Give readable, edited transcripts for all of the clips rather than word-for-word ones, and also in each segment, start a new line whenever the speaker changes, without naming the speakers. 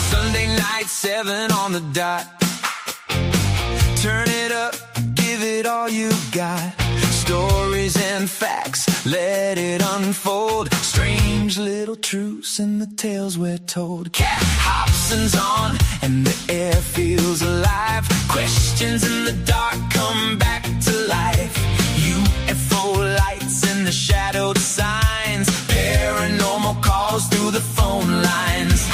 Sunday night, 7 on the dot. Turn it up, give it all you got. Stories and facts, let it unfold. Strange little truths in the tales we're told. Cat Hobson's on, and the air feels alive. Questions in the dark come back to life. UFO lights and the shadowed signs. Paranormal calls through the phone lines.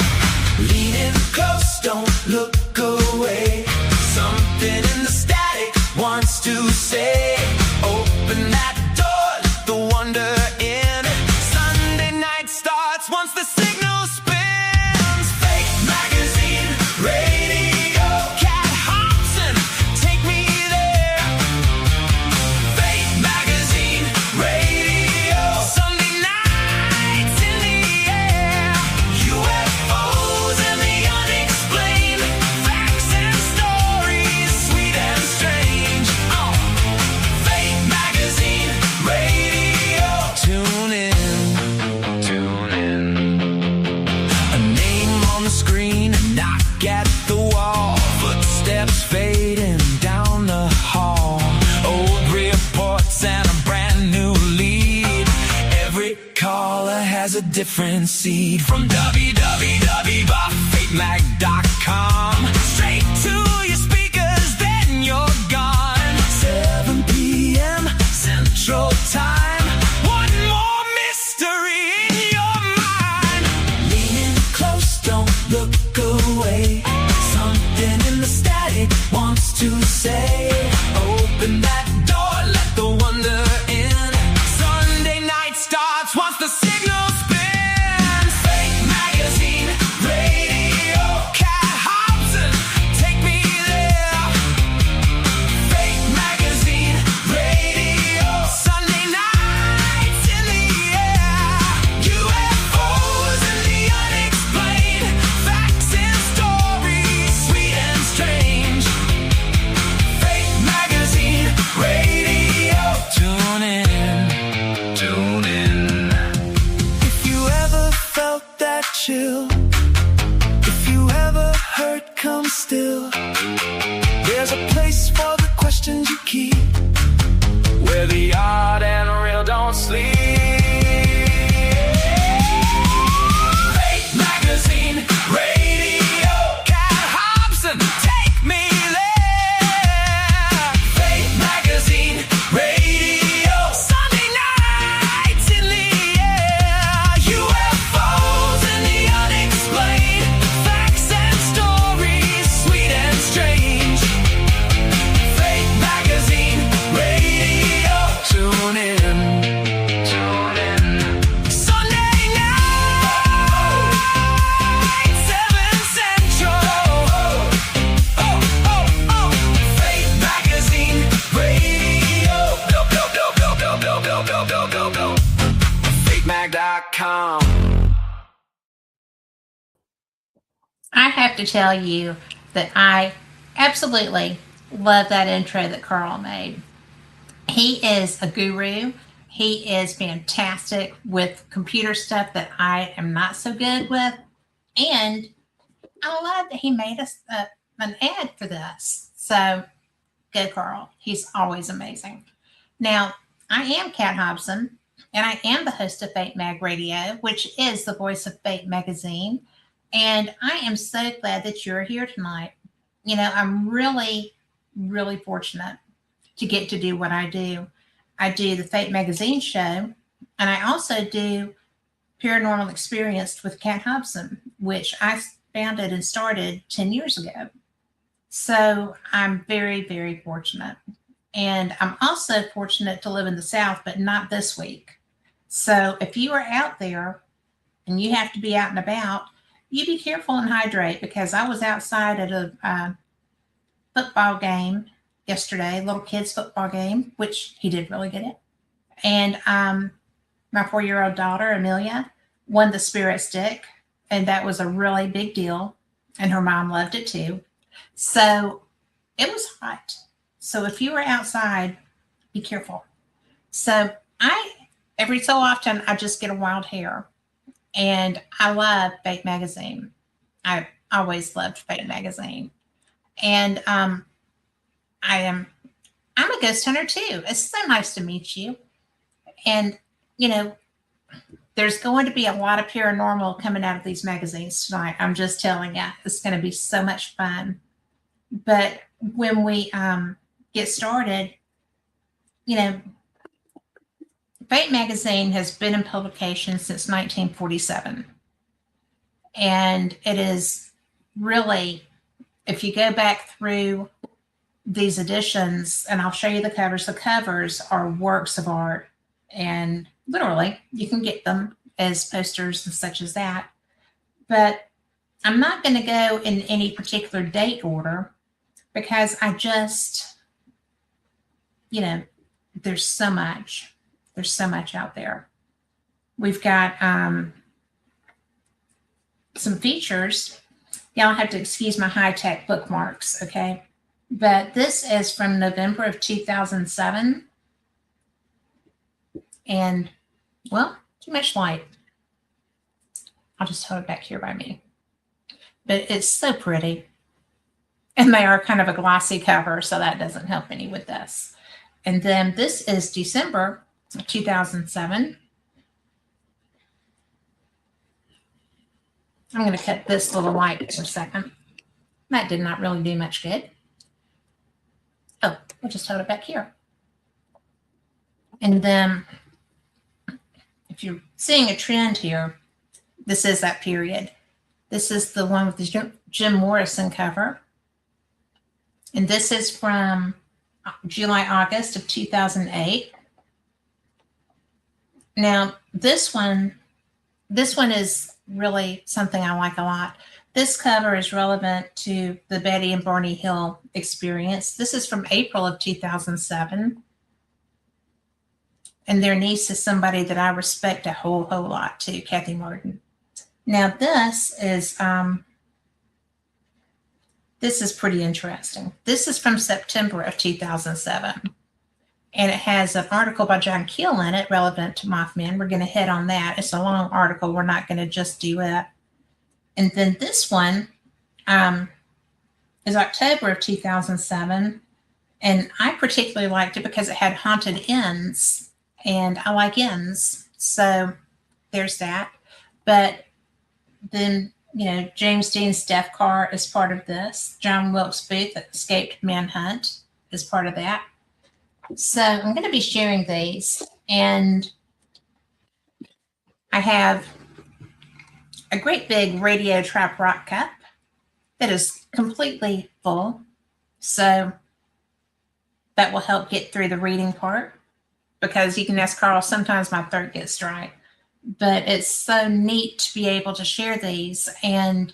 Leaning close, don't look away. Something in the static wants to say, open that door, let the wonder in. Sunday night starts once the signal spins. Fake magazine, radio, Cat Hobson, take me there. Fake magazine, radio, Sunday nights in the air. UFOs and the unexplained, facts and stories, sweet and strange. Fake magazine, radio, tune in, tune in. A name on the screen, a knock at the wall. Footsteps fading down the hall. Old reports and a brand new lead. Every caller has a different seed. From www.fakemag.com, straight to your speakers, then you're gone. 7 p.m. Central Time. One more mystery in your mind. Leaning close, don't look away. Something in the static wants to say, open that door, let the wonder in. Sunday night starts once the signal spins. Fake magazine, radio, Cat Hobson, take me there. Fake magazine, radio, Sunday nights in the air. UFOs and the unexplained, facts and stories, sweet and strange. Fake magazine, radio, tune in, tune in. If you ever felt that chill, if you ever heard come still, there's a place for the questions you keep, where the odd and real don't sleep. Fake magazine, radio, Cat Hobson, take me there. Fake magazine, radio, Sunday nights in the air. UFOs and the unexplained, facts and stories, sweet and strange. Fake magazine, radio, tune in, tune in. Sunday night, 7 Central. Fake magazine, radio, fakemag.com.
I have to tell you that I absolutely love that intro that Carl made. He is a guru. He is fantastic with computer stuff that I am not so good with. And I love that he made us an ad for this. So go, Carl. He's always amazing. Now, I am Kat Hobson, and I am the host of Fate Mag Radio, which is the voice of Fate Magazine. And I am so glad that you're here tonight. You know, I'm really, really fortunate to get to do what I do. I do the Fate Magazine show, and I also do Paranormal Experienced with Kat Hobson, which I founded and started 10 years ago. So I'm very, very fortunate. And I'm also fortunate to live in the South, but not this week. So if you are out there and you have to be out and about, you be careful and hydrate, because I was outside at a football game yesterday, a little kids football game, which he did really get it. And my 4-year-old daughter, Amelia, won the spirit stick, and that was a really big deal. And her mom loved it too. So it was hot. So if you were outside, be careful. So every so often, I just get a wild hair. And I love Fate magazine. I always loved Fate magazine. And I am I'm a ghost hunter too. It's so nice to meet you. And you know, there's going to be a lot of paranormal coming out of these magazines tonight. I'm just telling you, it's going to be so much fun. But when we get started, you know, Fate magazine has been in publication since 1947. And it is really, if you go back through these editions, and I'll show you the covers are works of art. And literally, you can get them as posters and such as that. But I'm not going to go in any particular date order because I just, there's so much. There's so much out there. We've got some features. Y'all have to excuse my high-tech bookmarks, okay? But this is from November of 2007. And, well, too much light. I'll just hold it back here by me. But it's so pretty. And they are kind of a glossy cover, so that doesn't help any with this. And then this is December 2007. I'm going to cut this little light for a second. That did not really do much good. Oh, we'll just hold it back here. And then if you're seeing a trend here, this is that period. This is the one with the Jim Morrison cover. And this is from July, August of 2008. Now, this one is really something I like a lot. This cover is relevant to the Betty and Barney Hill experience. This is from April of 2007. And their niece is somebody that I respect a whole lot too, Kathy Martin. Now, this is pretty interesting. This is from September of 2007. And it has an article by John Keel in it relevant to Mothman. We're going to hit on that. It's a long article. We're not going to just do it. And then this one is October of 2007. And I particularly liked it because it had haunted inns. And I like inns. So there's that. But then, James Dean's death car is part of this. John Wilkes Booth, escaped manhunt, is part of that. So I'm going to be sharing these, and I have a great big Radio Trap Rock cup that is completely full. So that will help get through the reading part, because you can ask Carl, sometimes my throat gets dry. But it's so neat to be able to share these, and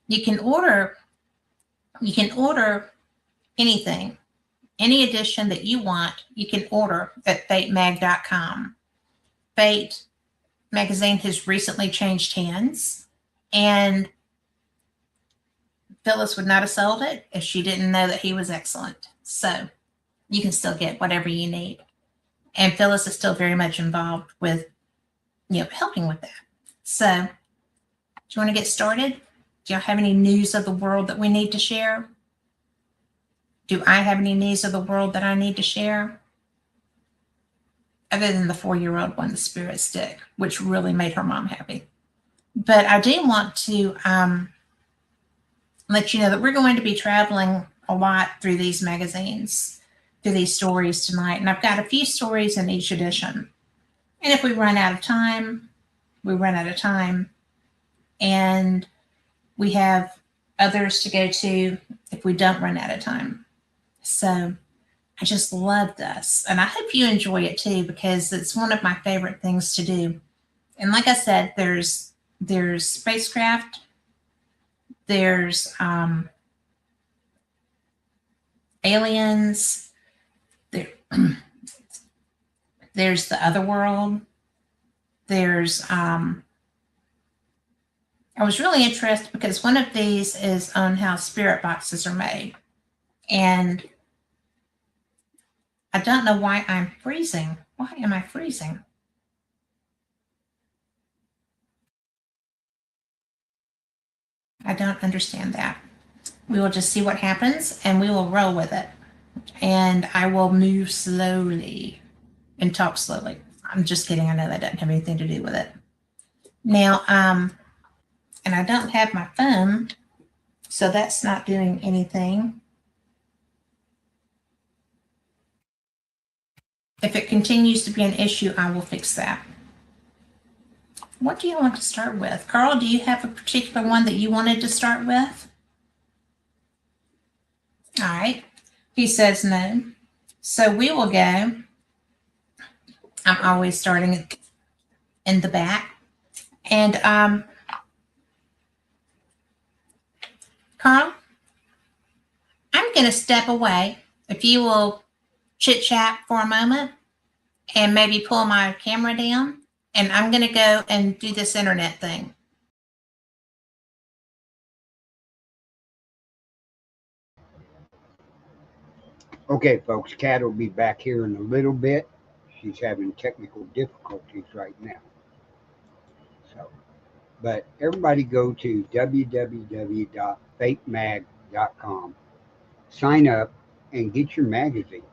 you can order anything. Any edition that you want, you can order at fatemag.com. Fate magazine has recently changed hands, and Phyllis would not have sold it if she didn't know that he was excellent. So you can still get whatever you need. And Phyllis is still very much involved with, helping with that. So do you want to get started? Do y'all have any news of the world that we need to share? Do I have any news of the world that I need to share? Other than the 4-year-old one, the spirit stick, which really made her mom happy. But I do want to let you know that we're going to be traveling a lot through these magazines, through these stories tonight. And I've got a few stories in each edition. And if we run out of time, we run out of time. And we have others to go to if we don't run out of time. So I just love this. And I hope you enjoy it too, because it's one of my favorite things to do. And like I said, there's spacecraft, there's aliens, there's the other world, there's I was really interested because one of these is on how spirit boxes are made. And I don't know why I'm freezing. Why am I freezing? I don't understand that. We will just see what happens and we will roll with it. And I will move slowly and talk slowly. I'm just kidding. I know that doesn't have anything to do with it. Now, and I don't have my phone, so that's not doing anything. If it continues to be an issue, I will fix that. What do you want to start with? Carl, do you have a particular one that you wanted to start with? All right. He says no. So we will go. I'm always starting in the back. And Carl, I'm going to step away. If you will chit chat for a moment and maybe pull my camera down, and I'm going to go and do this internet thing.
Okay, folks, Kat will be back here in a little bit. She's having technical difficulties right now. So, but everybody go to www.fakemag.com, sign up, and get your magazines.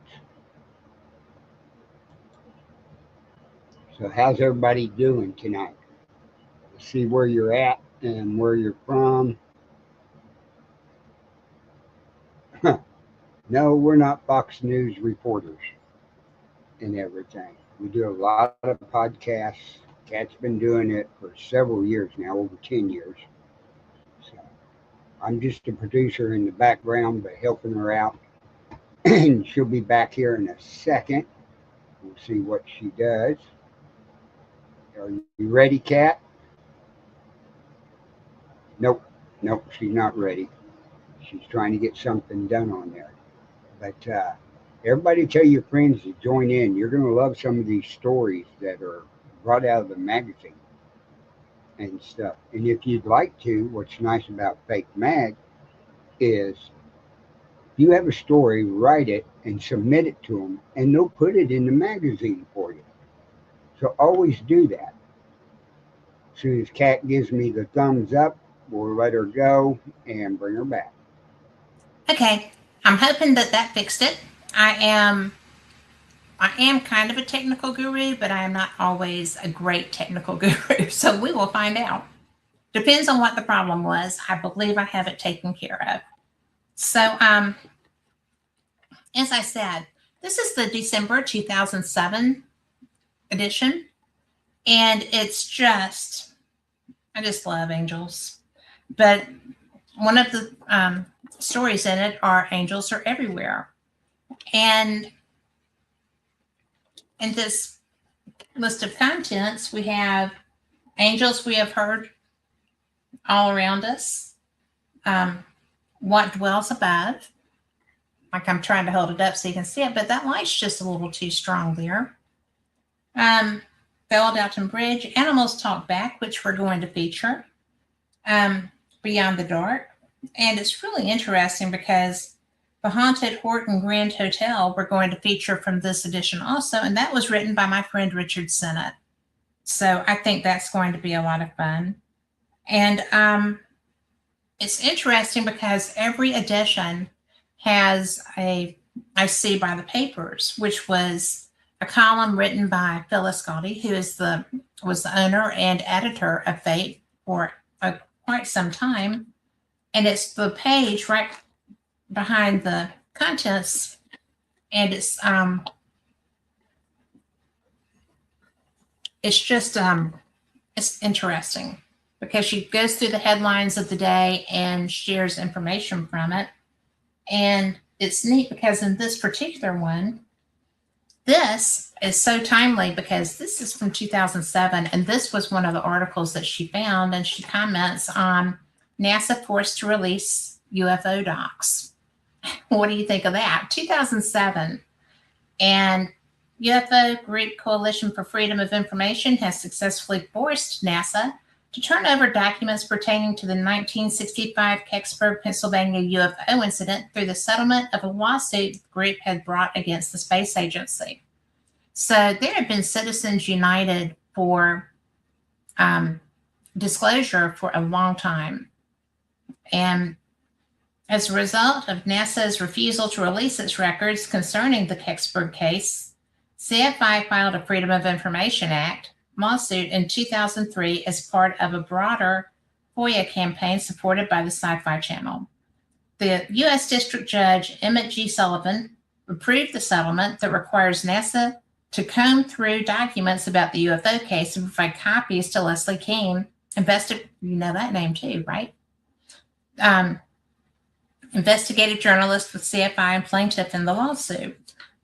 So, how's everybody doing tonight? See where you're at and where you're from. No, we're not Fox News reporters and everything. We do a lot of podcasts. Kat's been doing it for several years now, over 10 years. So I'm just a producer in the background, but helping her out. And she'll be back here in a second. We'll see what she does. Are you ready, Kat? Nope, she's not ready. She's trying to get something done on there. But everybody tell your friends to join in. You're going to love some of these stories that are brought out of the magazine and stuff. And if you'd like to, what's nice about Fake Mag is if you have a story, write it and submit it to them, and they'll put it in the magazine for you. So always do that. As soon as Kat gives me the thumbs up, we'll let her go and bring her back.
Okay, I'm hoping that fixed it. I am kind of a technical guru, but I am not always a great technical guru. So we will find out. Depends on what the problem was. I believe I have it taken care of. So, as I said, this is the December 2007 edition. And it's just, I just love angels. But one of the stories in it are angels are everywhere. And in this list of contents, we have angels we have heard all around us, what dwells above. Like I'm trying to hold it up so you can see it, but that light's just a little too strong there. Bell Dalton Bridge, Animals Talk Back, which we're going to feature. Beyond the Dark. And it's really interesting because the Haunted Horton Grand Hotel we're going to feature from this edition also, and that was written by my friend Richard Sennett. So I think that's going to be a lot of fun. And it's interesting because every edition has I See by the Papers, which was a column written by Phyllis Galdi, who was the owner and editor of Fate for quite some time. And it's the page right behind the contents, and it's just it's interesting because she goes through the headlines of the day and shares information from it. And it's neat because in this particular one, this is so timely because this is from 2007, and this was one of the articles that she found, and she comments on NASA forced to release UFO docs. What do you think of that? 2007. And UFO Group Coalition for Freedom of Information has successfully forced NASA to turn over documents pertaining to the 1965 Kecksburg, Pennsylvania UFO incident through the settlement of a lawsuit the group had brought against the space agency. So there have been Citizens United for disclosure for a long time. And as a result of NASA's refusal to release its records concerning the Kecksburg case, CFI filed a Freedom of Information Act lawsuit in 2003 as part of a broader FOIA campaign supported by the Sci-Fi Channel. The U.S. District Judge Emmett G. Sullivan approved the settlement that requires NASA to comb through documents about the UFO case and provide copies to Leslie Kean, you know that name too, right? Investigative journalist with CFI and plaintiff in the lawsuit.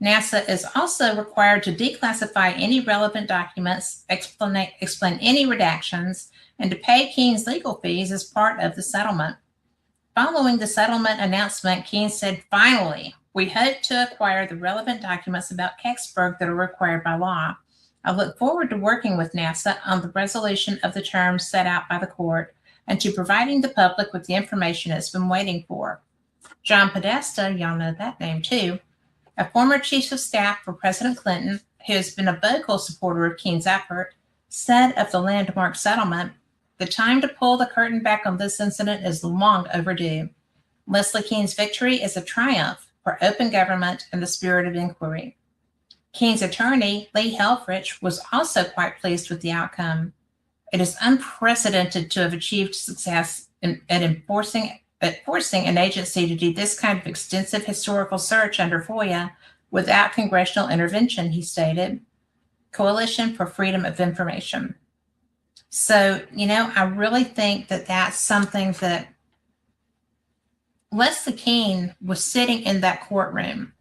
NASA is also required to declassify any relevant documents, explain any redactions, and to pay Kean's legal fees as part of the settlement. Following the settlement announcement, Kean said, "Finally, we hope to acquire the relevant documents about Kecksburg that are required by law. I look forward to working with NASA on the resolution of the terms set out by the court and to providing the public with the information it's been waiting for." John Podesta, y'all know that name too, a former chief of staff for President Clinton, who has been a vocal supporter of Kean's effort, said of the landmark settlement, "The time to pull the curtain back on this incident is long overdue. Leslie Kean's victory is a triumph for open government and the spirit of inquiry." Kean's attorney, Lee Helfrich, was also quite pleased with the outcome. "It is unprecedented to have achieved success at forcing an agency to do this kind of extensive historical search under FOIA without congressional intervention," he stated. Coalition for Freedom of Information. So, I really think that that's something that Leslie Kean was sitting in that courtroom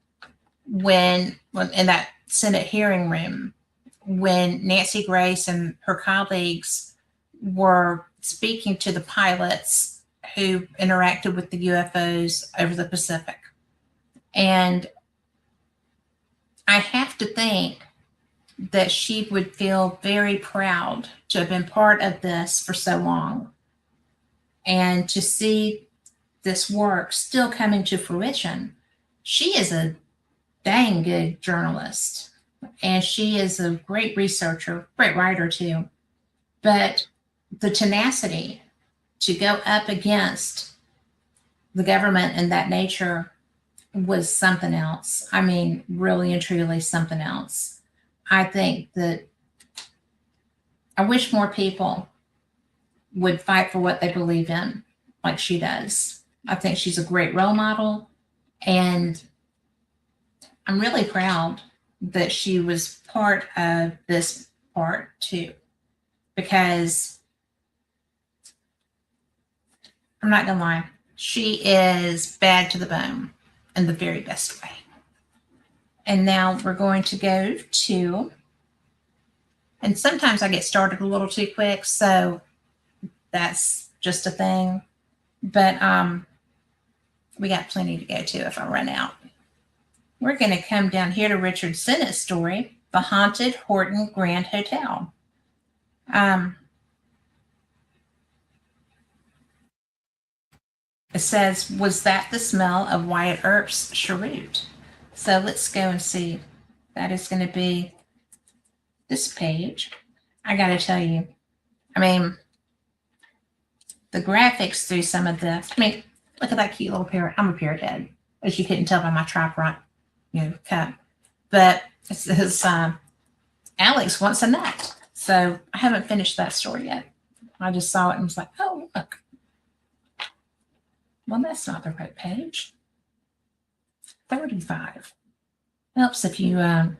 in that Senate hearing room when Nancy Grace and her colleagues were speaking to the pilots who interacted with the UFOs over the Pacific. And I have to think that she would feel very proud to have been part of this for so long and to see this work still coming to fruition. She is a dang good journalist, and she is a great researcher, great writer too. But the tenacity to go up against the government and that nature was something else. I mean, really and truly something else. I think that I wish more people would fight for what they believe in like she does. I think she's a great role model, and I'm really proud that she was part of this part too, because I'm not gonna lie, she is bad to the bone in the very best way. And now we're going to go to, and sometimes I get started a little too quick, so that's just a thing. But we got plenty to go to if I run out. We're going to come down here to Richard Sennett's story, The Haunted Horton Grand Hotel. It says, "Was that the smell of Wyatt Earp's cheroot?" So let's go and see. That is going to be this page. I got to tell you, I mean, the graphics through some of this. I mean, look at that cute little parrot. I'm a parrot head, as you couldn't tell by my tripod, cup. But it says, "Alex wants a nut." So I haven't finished that story yet. I just saw it and was like, oh, look. Well, that's not the right page. 35. Helps if you know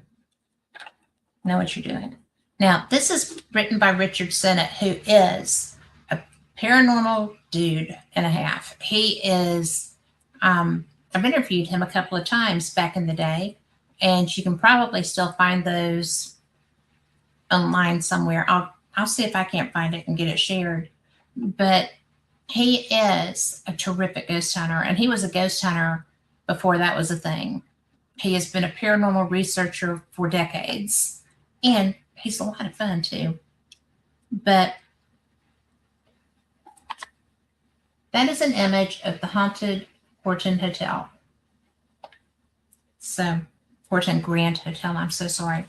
what you're doing. Now, this is written by Richard Sennett, who is a paranormal dude and a half. He is, I've interviewed him a couple of times back in the day, and you can probably still find those online somewhere. I'll see if I can't find it and get it shared. But he is a terrific ghost hunter, and he was a ghost hunter before that was a thing. He has been a paranormal researcher for decades, and he's a lot of fun too. But that is an image of the haunted Horton Hotel. So, Horton Grand Hotel, I'm so sorry.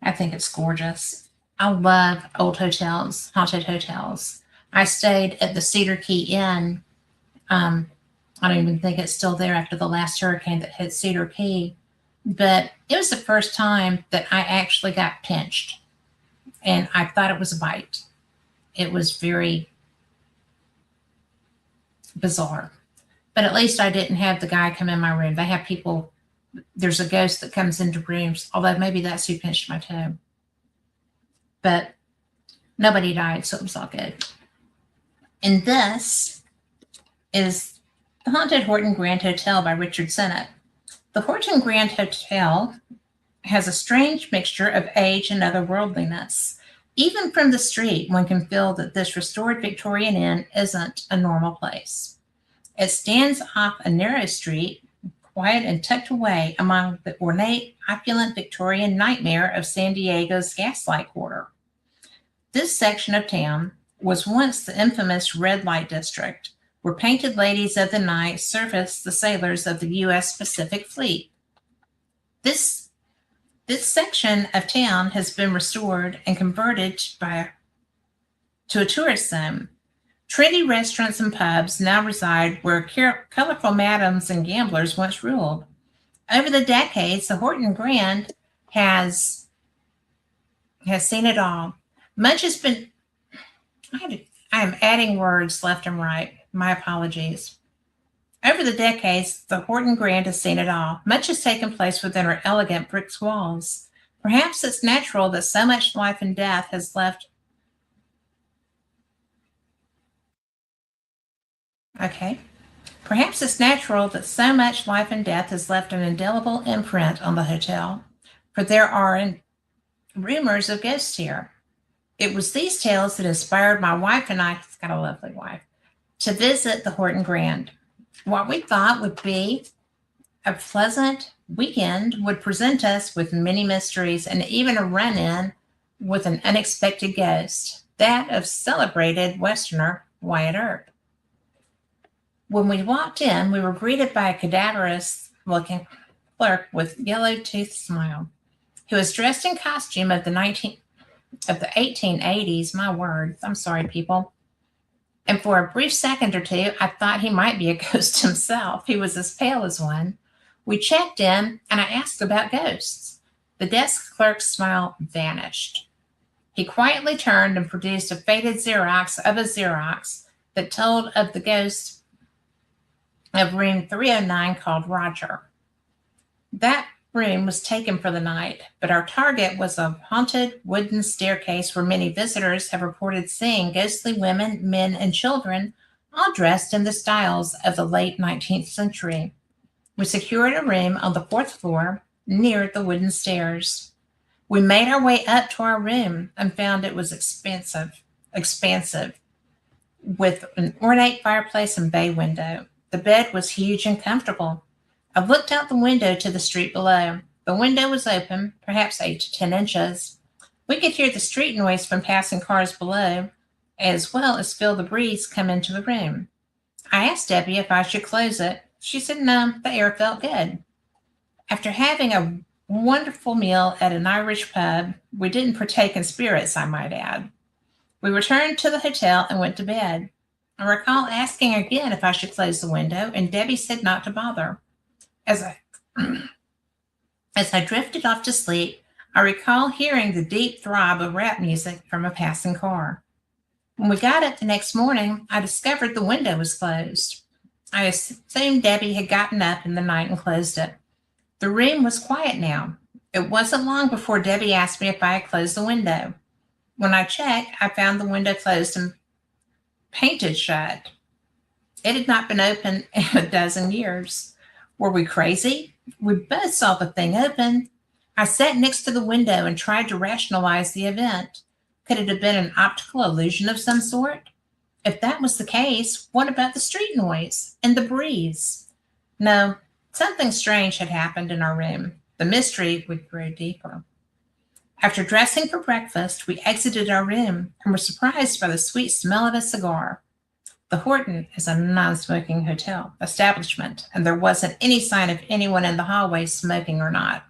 I think it's gorgeous. I love old hotels, haunted hotels. I stayed at the Cedar Key Inn I don't even think it's still there after the last hurricane that hit Cedar Key. But it was the first time that I actually got pinched. And I thought it was a bite. It was very bizarre. But at least I didn't have the guy come in my room. They have people, there's a ghost that comes into rooms, although maybe that's who pinched my toe. But nobody died, so it was all good. And this is The Haunted Horton Grand Hotel by Richard Sennett. The Horton Grand Hotel has a strange mixture of age and otherworldliness. Even from the street, one can feel that this restored Victorian inn isn't a normal place. It stands off a narrow street, quiet and tucked away among the ornate, opulent Victorian nightmare of San Diego's Gaslight Quarter. This section of town was once the infamous red light district, where painted ladies of the night serviced the sailors of the U.S. Pacific Fleet. This section of town has been restored and converted to a tourist zone. Trendy restaurants and pubs now reside where colorful madams and gamblers once ruled. Over the decades, the Horton Grand has seen it all. Much has been... I am adding words left and right. My apologies. Over the decades, the Horton Grand has seen it all. Much has taken place within her elegant brick walls. Perhaps it's natural that so much life and death has left. Perhaps it's natural that so much life and death has left an indelible imprint on the hotel, for there are rumors of ghosts here. It was these tales that inspired my wife and I, he's got a lovely wife, to visit the Horton Grand. What we thought would be a pleasant weekend would present us with many mysteries and even a run-in with an unexpected ghost, that of celebrated Westerner Wyatt Earp. When we walked in, we were greeted by a cadaverous-looking clerk with yellow-toothed smile, who was dressed in costume of the 1880s. My word, I'm sorry, people. And for a brief second or two, I thought he might be a ghost himself. He was as pale as one. We checked in, and I asked about ghosts. The desk clerk's smile vanished. He quietly turned and produced a faded Xerox of a Xerox that told of the ghost of room 309 called Roger. That room was taken for the night, but our target was a haunted wooden staircase where many visitors have reported seeing ghostly women, men, and children, all dressed in the styles of the late 19th century. We secured a room on the 4th floor near the wooden stairs. We made our way up to our room and found it was expansive, with an ornate fireplace and bay window. The bed was huge and comfortable. I looked out the window to the street below. The window was open, perhaps 8 to 10 inches. We could hear the street noise from passing cars below, as well as feel the breeze come into the room. I asked Debbie if I should close it. She said no, the air felt good. After having a wonderful meal at an Irish pub, we didn't partake in spirits, I might add. We returned to the hotel and went to bed. I recall asking again if I should close the window, and Debbie said not to bother. As I drifted off to sleep, I recall hearing the deep throb of rap music from a passing car. When we got up the next morning, I discovered the window was closed. I assumed Debbie had gotten up in the night and closed it. The room was quiet now. It wasn't long before Debbie asked me if I had closed the window. When I checked, I found the window closed and painted shut. It had not been open in a dozen years. Were we crazy? We both saw the thing open. I sat next to the window and tried to rationalize the event. Could it have been an optical illusion of some sort? If that was the case, what about the street noise and the breeze? No, something strange had happened in our room. The mystery would grow deeper. After dressing for breakfast, we exited our room and were surprised by the sweet smell of a cigar. The Horton is a non-smoking hotel establishment, and there wasn't any sign of anyone in the hallway smoking or not.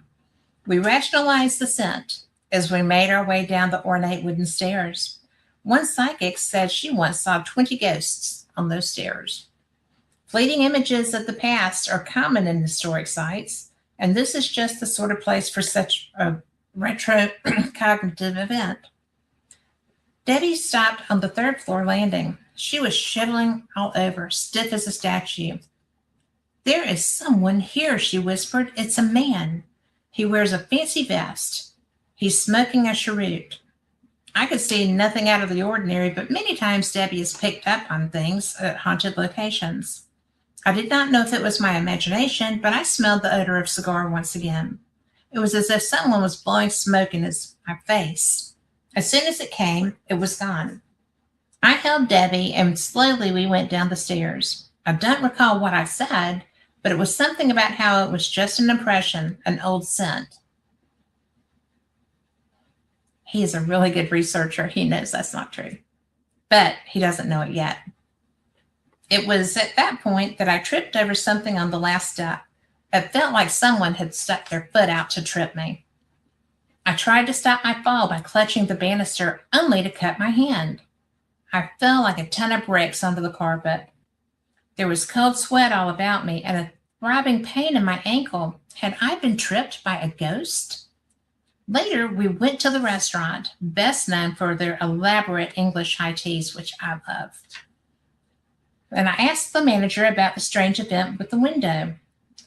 We rationalized the scent as we made our way down the ornate wooden stairs. One psychic said she once saw 20 ghosts on those stairs. Fleeting images of the past are common in historic sites, and this is just the sort of place for such a retrocognitive event. Debbie stopped on the third floor landing. She was shivering all over, stiff as a statue. "There is someone here," she whispered. "It's a man. He wears a fancy vest. He's smoking a cheroot." I could see nothing out of the ordinary, but many times Debbie has picked up on things at haunted locations. I did not know if it was my imagination, but I smelled the odor of cigar once again. It was as if someone was blowing smoke in my face. As soon as it came, it was gone. I held Debbie, and slowly we went down the stairs. I don't recall what I said, but it was something about how it was just an impression, an old scent. He is a really good researcher. He knows that's not true, but he doesn't know it yet. It was at that point that I tripped over something on the last step. It felt like someone had stuck their foot out to trip me. I tried to stop my fall by clutching the banister, only to cut my hand. I fell like a ton of bricks onto the carpet. There was cold sweat all about me and a throbbing pain in my ankle. Had I been tripped by a ghost? Later, we went to the restaurant, best known for their elaborate English high teas, which I love. And I asked the manager about the strange event with the window.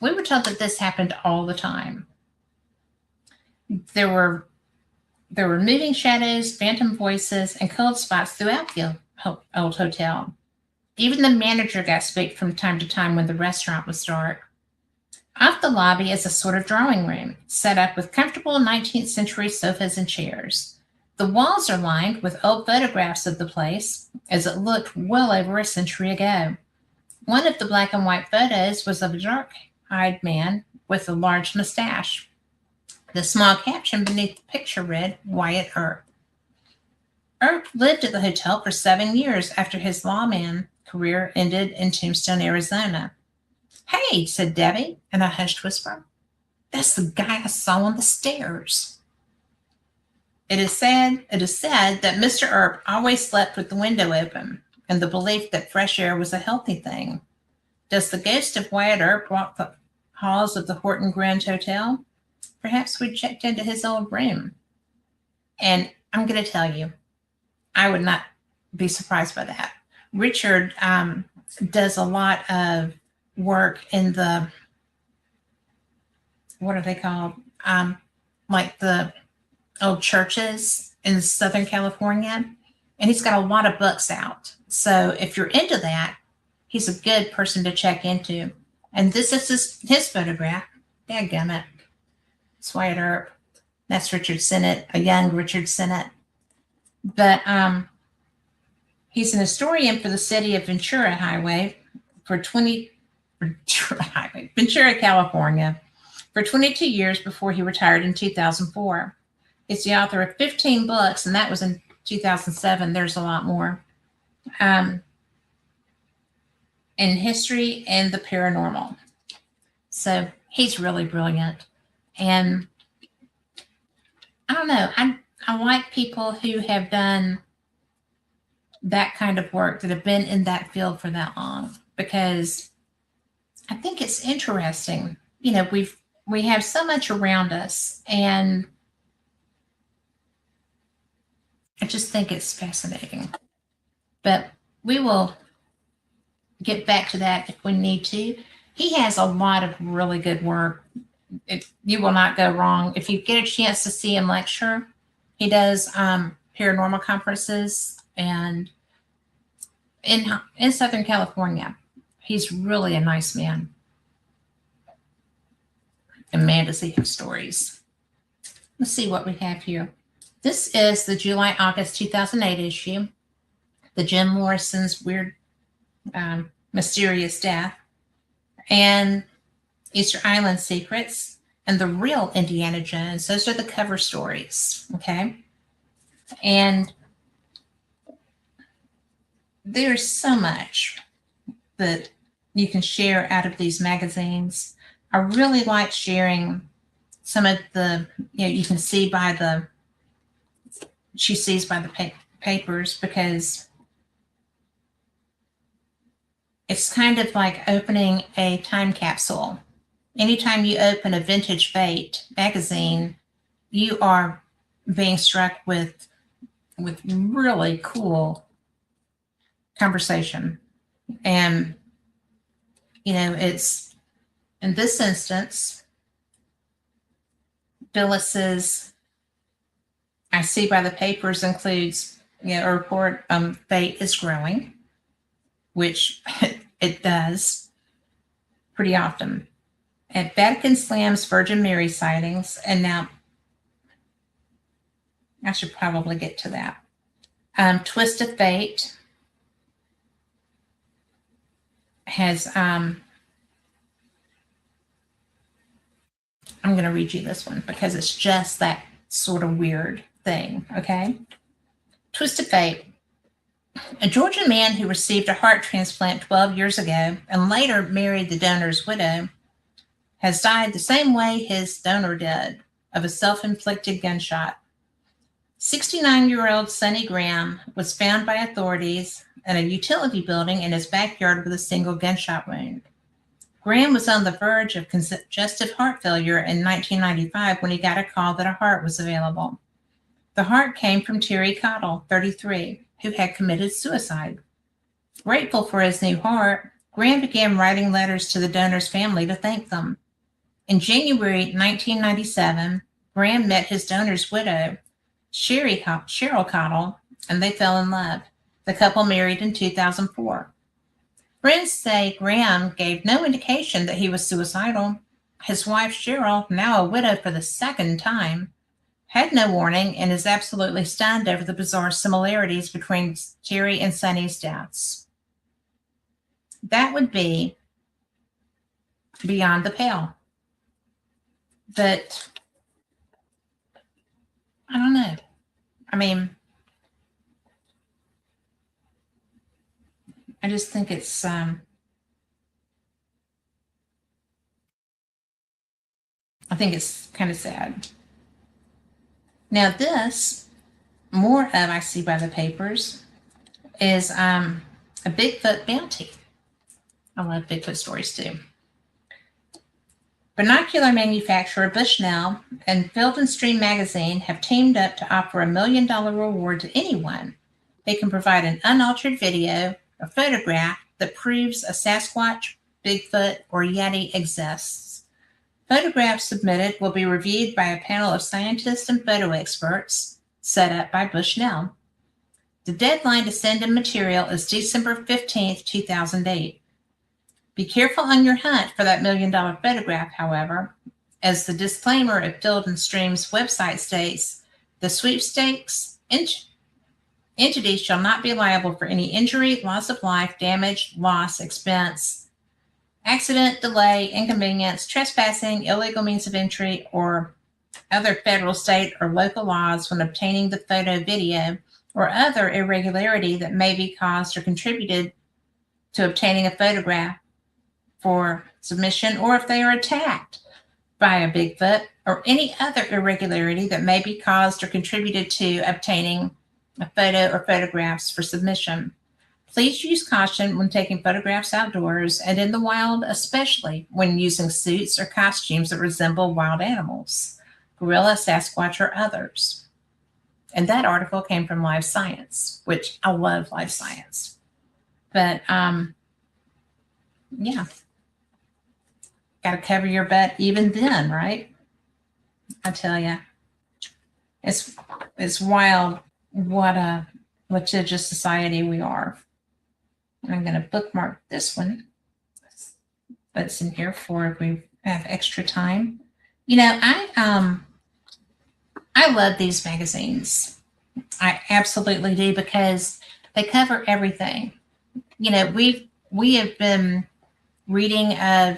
We were told that this happened all the time. There were moving shadows, phantom voices, and cold spots throughout the old hotel. Even the manager got spooked from time to time when the restaurant was dark. Off the lobby is a sort of drawing room, set up with comfortable 19th century sofas and chairs. The walls are lined with old photographs of the place, as it looked well over a century ago. One of the black and white photos was of a dark-eyed man with a large mustache. The small caption beneath the picture read, "Wyatt Earp." Earp lived at the hotel for 7 years after his lawman career ended in Tombstone, Arizona. "Hey," said Debbie in a hushed whisper. "That's the guy I saw on the stairs." It is said that Mr. Earp always slept with the window open, in the belief that fresh air was a healthy thing. Does the ghost of Wyatt Earp walk the halls of the Horton Grand Hotel? Perhaps we checked into his old room. And I'm going to tell you, I would not be surprised by that. Richard does a lot of work in the, what are they called? Like the old churches in Southern California. And he's got a lot of books out. So if you're into that, he's a good person to check into. And this is his photograph. Dadgummit. It's Wyatt Earp. That's Richard Sennett, a young Richard Sennett. But he's an historian for the city of Ventura, California, for 22 years before he retired in 2004. He's the author of 15 books, and that was in 2007. There's a lot more. In history and the paranormal. So he's really brilliant. And I don't know, I like people who have done that kind of work, that have been in that field for that long, because I think it's interesting. You know, we have so much around us, and I just think it's fascinating. But we will get back to that if we need to. He has a lot of really good work. You will not go wrong. If you get a chance to see him lecture, he does paranormal conferences and in Southern California. He's really a nice man. And man, does he have stories. Let's see what we have here. This is the July-August 2008 issue. The Jim Morrison's Weird Mysterious Death, and Easter Island Secrets, and The Real Indiana Jones. Those are the cover stories, okay? And there's so much that you can share out of these magazines. I really like sharing some of the, you can see she sees by the papers, because It's kind of like opening a time capsule. Anytime you open a vintage Fate magazine, you are being struck with really cool conversation. And it's in this instance, Phyllis's I see by the papers includes a report Fate is growing, which it does pretty often. At Vatican slams Virgin Mary sightings, and now I should probably get to that. Twist of Fate has I'm going to read you this one because it's just that sort of weird thing. Okay. Twist of Fate. A Georgian man who received a heart transplant 12 years ago and later married the donor's widow has died the same way his donor did, of a self-inflicted gunshot. 69-year-old Sonny Graham was found by authorities in a utility building in his backyard with a single gunshot wound. Graham was on the verge of congestive heart failure in 1995 when he got a call that a heart was available. The heart came from Terry Cottle, 33, who had committed suicide. Grateful for his new heart, Graham began writing letters to the donor's family to thank them. In January 1997, Graham met his donor's widow, Cheryl Cottle, and they fell in love. The couple married in 2004. Friends say Graham gave no indication that he was suicidal. His wife, Cheryl, now a widow for the second time, had no warning and is absolutely stunned over the bizarre similarities between Terry and Sonny's deaths. That would be beyond the pale. But I don't know. I mean, I just think it's I think it's kind of sad. Now this, more of I see by the papers, is a Bigfoot bounty. I love Bigfoot stories too. Binocular manufacturer Bushnell and Field and Stream magazine have teamed up to offer $1 million reward to anyone. They can provide an unaltered video or photograph that proves a Sasquatch, Bigfoot, or Yeti exists. Photographs submitted will be reviewed by a panel of scientists and photo experts set up by Bushnell. The deadline to send in material is December 15th, 2008. Be careful on your hunt for that $1 million photograph, however. As the disclaimer of Field and Stream's website states, the sweepstakes entity shall not be liable for any injury, loss of life, damage, loss, expense, accident, delay, inconvenience, trespassing, illegal means of entry, or other federal, state, or local laws when obtaining the photo, video, or other irregularity that may be caused or contributed to obtaining a photograph for submission, or if they are attacked by a Bigfoot, or any other irregularity that may be caused or contributed to obtaining a photo or photographs for submission. Please use caution when taking photographs outdoors and in the wild, especially when using suits or costumes that resemble wild animals, gorilla, Sasquatch, or others. And that article came from Live Science, which I love Live Science. But yeah. Got to cover your butt even then, right? I tell you, it's wild what a litigious society we are. I'm going to bookmark this one. That's in here for if we have extra time. I love these magazines. I absolutely do, because they cover everything. We have been reading of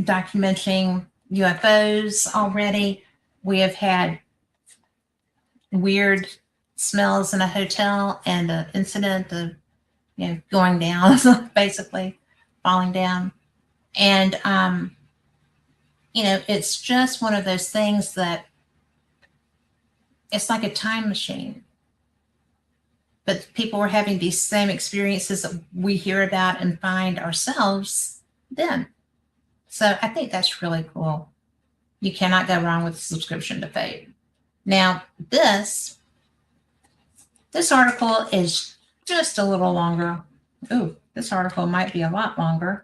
documenting UFOs already. We have had weird smells in a hotel and an incident of going down, basically falling down. And it's just one of those things that it's like a time machine. but people were having these same experiences that we hear about and find ourselves then. So I think that's really cool. You cannot go wrong with a subscription to Fate. Now, this article is just a little longer. Ooh, this article might be a lot longer.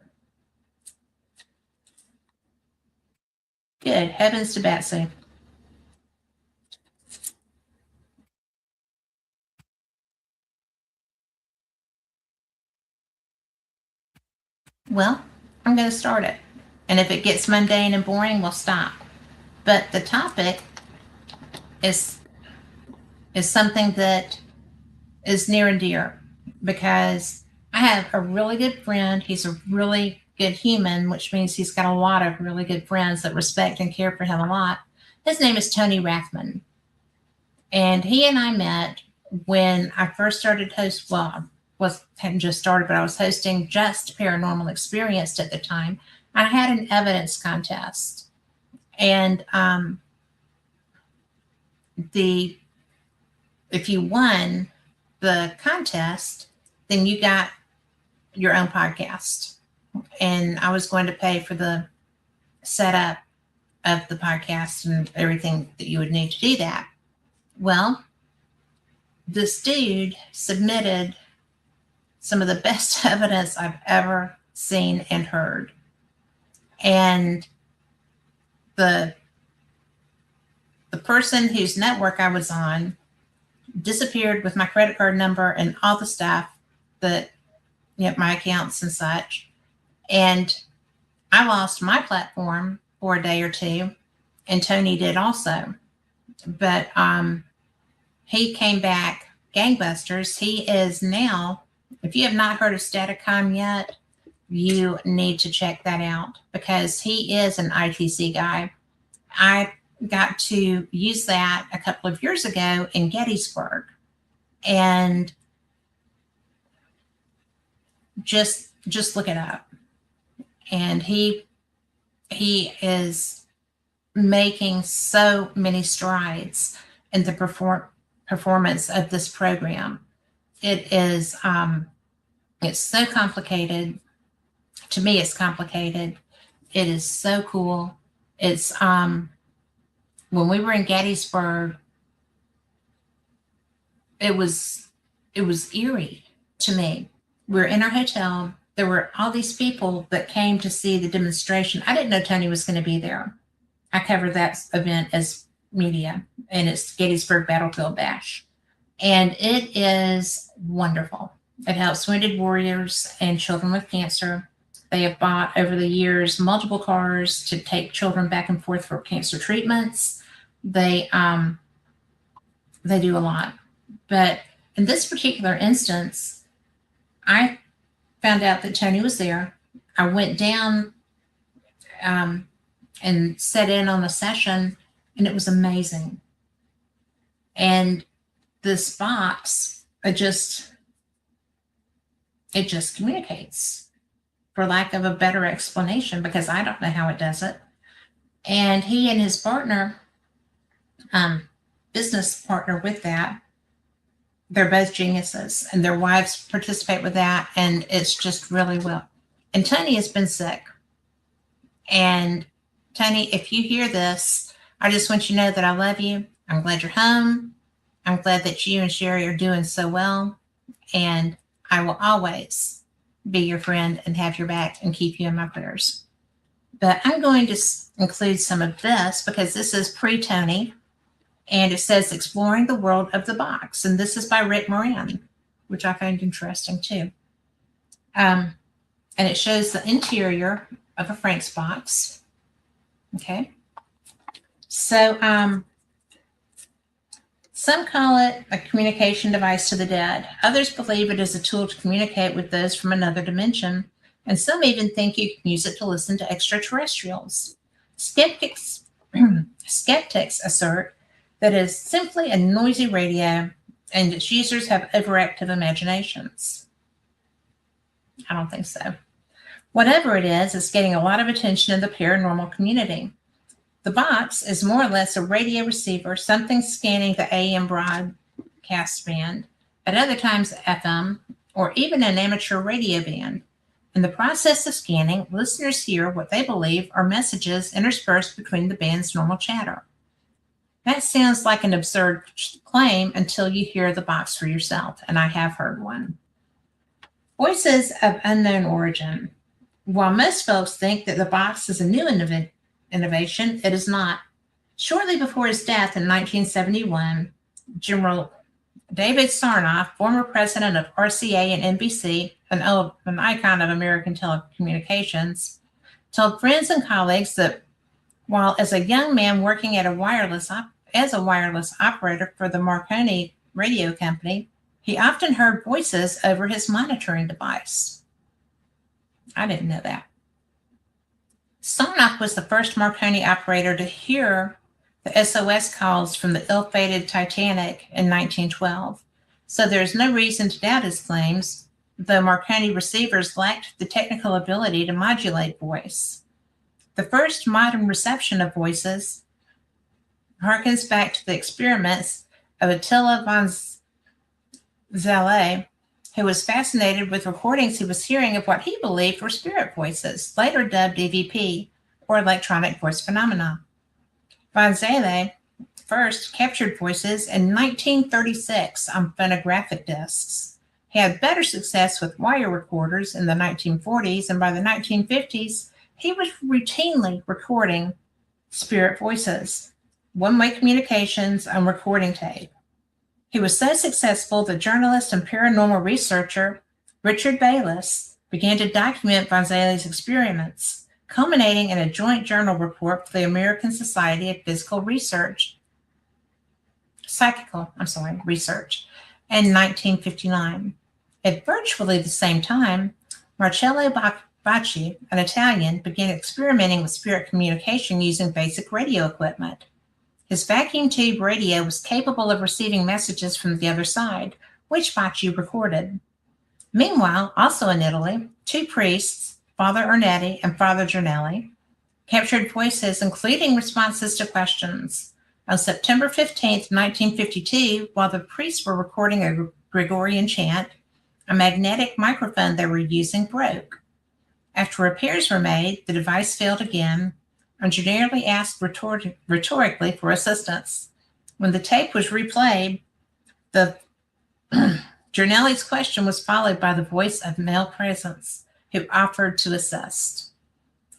Good heavens to Betsy. Well, I'm going to start it. And if it gets mundane and boring, we'll stop. But the topic is something that is near and dear, because I have a really good friend. He's a really good human, which means he's got a lot of really good friends that respect and care for him a lot. His name is Tony Rathman. And he and I met when I first started hadn't just started, but I was hosting Just Paranormal Experienced at the time. I had an evidence contest. And if you won the contest, then you got your own podcast. And I was going to pay for the setup of the podcast and everything that you would need to do that. Well, this dude submitted some of the best evidence I've ever seen and heard. And the person whose network I was on disappeared with my credit card number and all the stuff that, my accounts and such. And I lost my platform for a day or two, and Tony did also. But he came back gangbusters. He is now, if you have not heard of Staticom yet, you need to check that out, because he is an ITC guy. I got to use that a couple of years ago in Gettysburg, and just look it up. And he is making so many strides in the performance of this program. It is it's so complicated. To me, it's complicated. It is so cool. It's when we were in Gettysburg, it was eerie to me. We were in our hotel. There were all these people that came to see the demonstration. I didn't know Tony was going to be there. I covered that event as media, and it's Gettysburg Battlefield Bash. And it is wonderful. It helps wounded warriors and children with cancer. They have bought over the years multiple cars to take children back and forth for cancer treatments. They do a lot. But in this particular instance, I found out that Tony was there. I went down and sat in on the session, and it was amazing. And this box, it just communicates, for lack of a better explanation, because I don't know how it does it. And he and his partner, business partner with that, they're both geniuses, and their wives participate with that, and it's just really well. And Tony has been sick. And Tony, if you hear this, I just want you to know that I love you. I'm glad you're home. I'm glad that you and Sherry are doing so well. And I will always be your friend and have your back and keep you in my prayers. But I'm going to include some of this, because this is pre-Tony. And it says Exploring the World of the Box. And this is by Rick Moran, which I find interesting too. And it shows the interior of a Frank's box. Okay. So some call it a communication device to the dead. Others believe it is a tool to communicate with those from another dimension. And some even think you can use it to listen to extraterrestrials. Skeptics assert that it is simply a noisy radio, and its users have overactive imaginations. I don't think so. Whatever it is, it's getting a lot of attention in the paranormal community. The box is more or less a radio receiver, something scanning the AM broadcast band, at other times FM, or even an amateur radio band. In the process of scanning, listeners hear what they believe are messages interspersed between the band's normal chatter. That sounds like an absurd claim until you hear the box for yourself, and I have heard one. Voices of unknown origin. While most folks think that the box is a new innovation, it is not. Shortly before his death in 1971, General David Sarnoff, former president of RCA and NBC, an icon of American telecommunications, told friends and colleagues that while as a young man working at as a wireless operator for the Marconi radio company, he often heard voices over his monitoring device. I didn't know that. Sarnoff was the first Marconi operator to hear the SOS calls from the ill-fated Titanic in 1912, so there is no reason to doubt his claims, though Marconi receivers lacked the technical ability to modulate voice. The first modern reception of voices harkens back to the experiments of Attila von Zelle, who was fascinated with recordings he was hearing of what he believed were spirit voices, later dubbed EVP, or electronic voice phenomena. Von Zelle first captured voices in 1936 on phonographic discs. He had better success with wire recorders in the 1940s, and by the 1950s, he was routinely recording spirit voices, one-way communications on recording tape. He was so successful that journalist and paranormal researcher Richard Bayless began to document von Zelle's experiments, culminating in a joint journal report for the American Society of Psychical Research in 1959. At virtually the same time, Marcello Bacci, an Italian, began experimenting with spirit communication using basic radio equipment. His vacuum tube radio was capable of receiving messages from the other side, which Bacci recorded. Meanwhile, also in Italy, two priests, Father Ernetti and Father Giornelli, captured voices, including responses to questions. On September 15, 1952, while the priests were recording a Gregorian chant, a magnetic microphone they were using broke. After repairs were made, the device failed again, and Giornelli asked rhetorically for assistance. When the tape was replayed, Giornelli's question was followed by the voice of male presence, who offered to assist.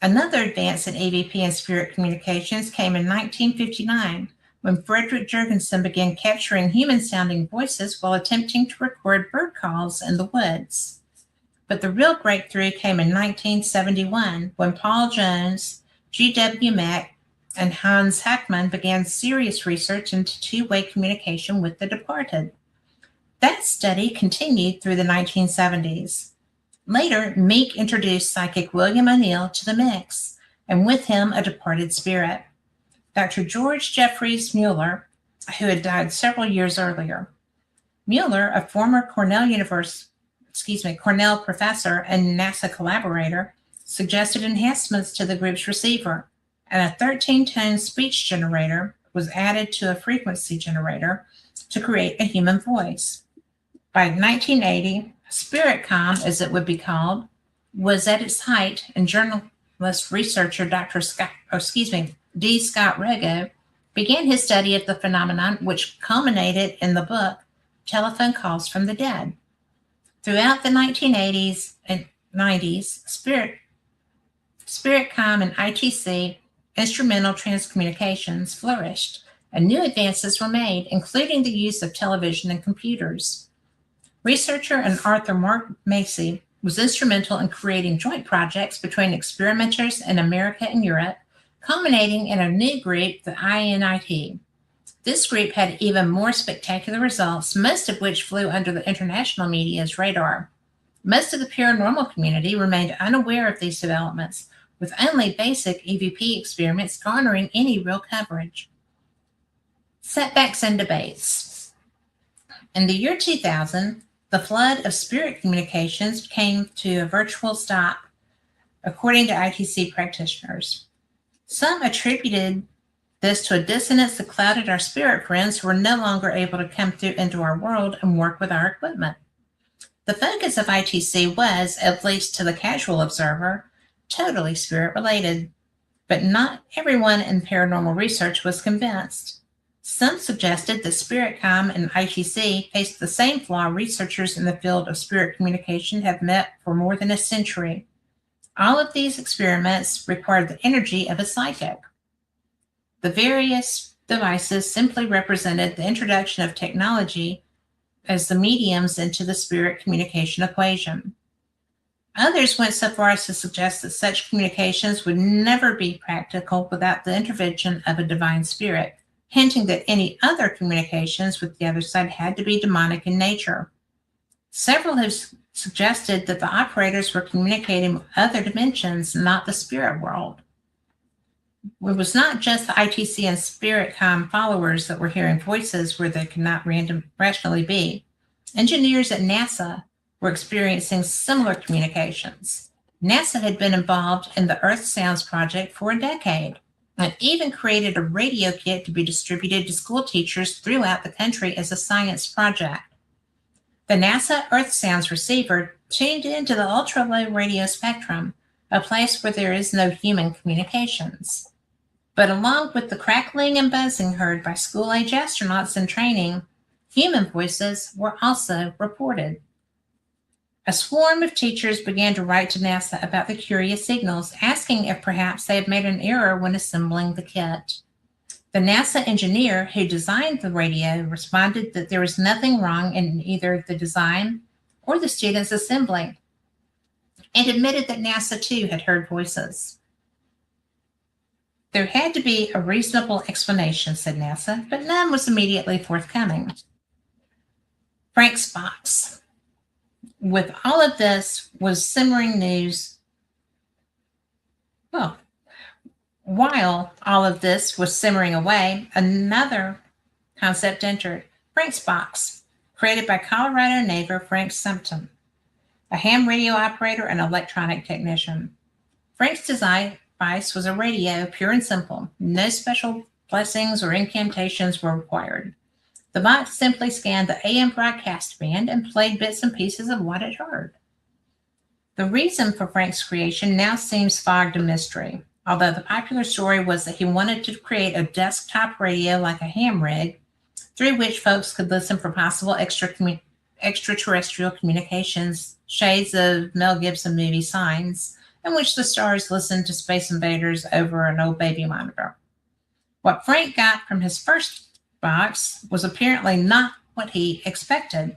Another advance in EVP and spirit communications came in 1959, when Frederick Jurgensen began capturing human-sounding voices while attempting to record bird calls in the woods. But the real breakthrough came in 1971, when Paul Jones, G.W. Mack, and Hans Hackman began serious research into two-way communication with the departed. That study continued through the 1970s. Later, Meek introduced psychic William O'Neill to the mix, and with him a departed spirit, Dr. George Jeffreys Mueller, who had died several years earlier. Mueller, a former Cornell professor and NASA collaborator, suggested enhancements to the group's receiver, and a 13-tone speech generator was added to a frequency generator to create a human voice. By 1980, SpiritCom, as it would be called, was at its height, and journalist researcher D. Scott Rego began his study of the phenomenon, which culminated in the book Telephone Calls from the Dead. Throughout the 1980s and 90s, SpiritCom and ITC, instrumental transcommunications, flourished, and new advances were made, including the use of television and computers. Researcher and Arthur Mark Macy was instrumental in creating joint projects between experimenters in America and Europe, culminating in a new group, the INIT. This group had even more spectacular results, most of which flew under the international media's radar. Most of the paranormal community remained unaware of these developments, with only basic EVP experiments garnering any real coverage. Setbacks and debates. In the year 2000, the flood of spirit communications came to a virtual stop, according to ITC practitioners. Some attributed This to a dissonance that clouded our spirit friends who were no longer able to come through into our world and work with our equipment. The focus of ITC was, at least to the casual observer, totally spirit-related. But not everyone in paranormal research was convinced. Some suggested that SpiritCom and ITC faced the same flaw researchers in the field of spirit communication have met for more than a century. All of these experiments required the energy of a psychic. The various devices simply represented the introduction of technology as the mediums into the spirit communication equation. Others went so far as to suggest that such communications would never be practical without the intervention of a divine spirit, hinting that any other communications with the other side had to be demonic in nature. Several have suggested that the operators were communicating with other dimensions, not the spirit world. It was not just the ITC and SpiritCom followers that were hearing voices where they could not rationally be. Engineers at NASA were experiencing similar communications. NASA had been involved in the Earth Sounds project for a decade and even created a radio kit to be distributed to school teachers throughout the country as a science project. The NASA Earth Sounds receiver tuned into the ultra-low radio spectrum, a place where there is no human communications. But along with the crackling and buzzing heard by school-age astronauts in training, human voices were also reported. A swarm of teachers began to write to NASA about the curious signals, asking if perhaps they had made an error when assembling the kit. The NASA engineer who designed the radio responded that there was nothing wrong in either the design or the students' assembly, and admitted that NASA too had heard voices. There had to be a reasonable explanation, said NASA, but none was immediately forthcoming. Frank's box. With all of this was simmering news. Well, while all of this was simmering away, another concept entered. Frank's box, created by Colorado neighbor Frank Sumpton, a ham radio operator and electronic technician. Frank's device was a radio, pure and simple. No special blessings or incantations were required. The box simply scanned the AM broadcast band and played bits and pieces of what it heard. The reason for Frank's creation now seems fogged in mystery, although the popular story was that he wanted to create a desktop radio like a ham rig through which folks could listen for possible extraterrestrial communications, shades of Mel Gibson movie Signs, in which the stars listened to space invaders over an old baby monitor. What Frank got from his first box was apparently not what he expected,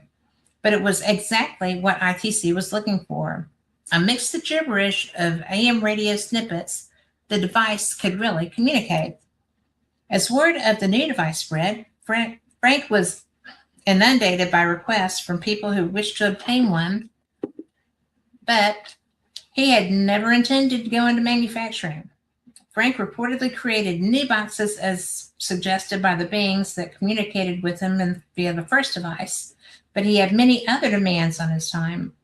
but it was exactly what ITC was looking for. Amidst the gibberish of AM radio snippets, the device could really communicate. As word of the new device spread, Frank was inundated by requests from people who wished to obtain one, but he had never intended to go into manufacturing. Frank reportedly created new boxes as suggested by the beings that communicated with him via the first device, but he had many other demands on his time.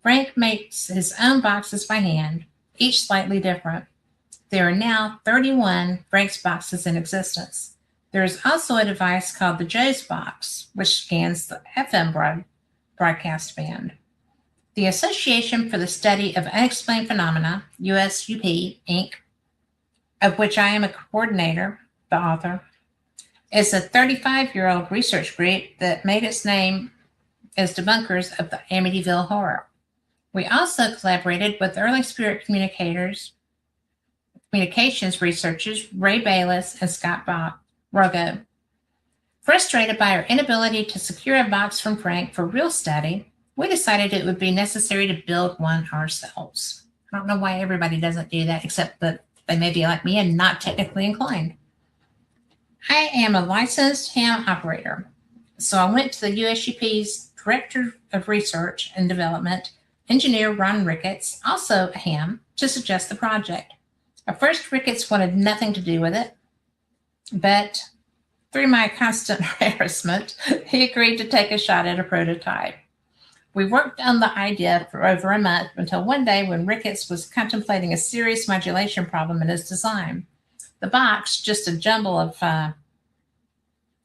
Frank makes his own boxes by hand, each slightly different. There are now 31 Frank's boxes in existence. There is also a device called the Joe's box, which scans the FM broadcast band. The Association for the Study of Unexplained Phenomena, USUP, Inc., of which I am a coordinator, the author, is a 35-year-old research group that made its name as debunkers of the Amityville horror. We also collaborated with early spirit communications researchers Ray Bayless and Scott Rogo. Frustrated by our inability to secure a box from Frank for real study, we decided it would be necessary to build one ourselves. I don't know why everybody doesn't do that, except that they may be like me and not technically inclined. I am a licensed ham operator, so I went to the USUP's Director of Research and Development, Engineer Ron Ricketts, also a ham, to suggest the project. At first, Ricketts wanted nothing to do with it, but through my constant harassment, he agreed to take a shot at a prototype. We worked on the idea for over a month until one day when Ricketts was contemplating a serious modulation problem in his design. The box, just a jumble of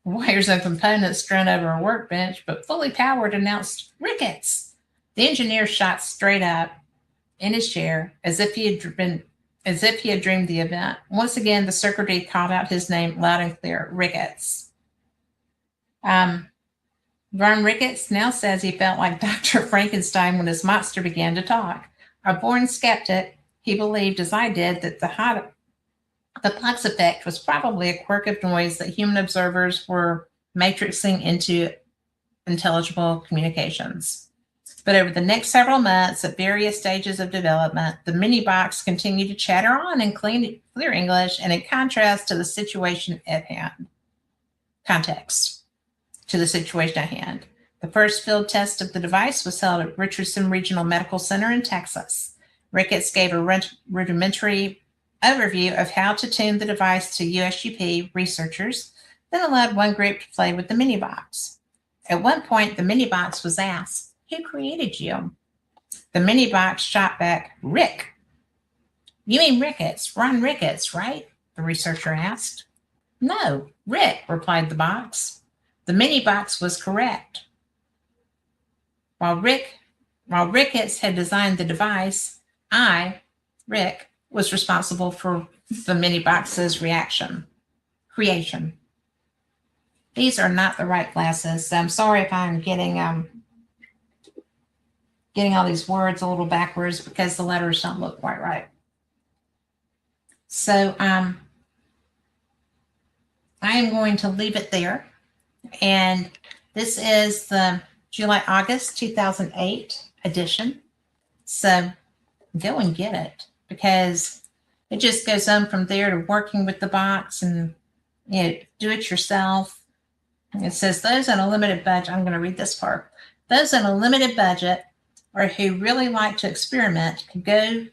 wires and components strewn over a workbench, but fully powered, announced Ricketts. The engineer shot straight up in his chair as if he had dreamed the event. Once again, the secretary called out his name loud and clear, Ricketts. Ron Ricketts now says he felt like Dr. Frankenstein when his monster began to talk. A born skeptic, he believed, as I did, that the box effect was probably a quirk of noise that human observers were matrixing into intelligible communications. But over the next several months, at various stages of development, the mini box continued to chatter on in clear English and in contrast to the situation at hand. Context to the situation at hand. The first field test of the device was held at Richardson Regional Medical Center in Texas. Ricketts gave a rudimentary overview of how to tune the device to USUP researchers, then allowed one group to play with the mini box. At one point, the mini box was asked, "Who created you?" The mini box shot back, "Rick." "You mean Ricketts, Ron Ricketts, right?" the researcher asked. "No, Rick," replied the box. The mini box was correct. While Ricketts had designed the device, I, Rick, was responsible for the mini box's creation. These are not the right glasses. I'm sorry if I'm getting all these words a little backwards because the letters don't look quite right. So I am going to leave it there. And this is the July-August 2008 edition. So go and get it, because it just goes on from there to working with the box and do it yourself. It says those on a limited budget, I'm going to read this part. Those on a limited budget or who really like to experiment could go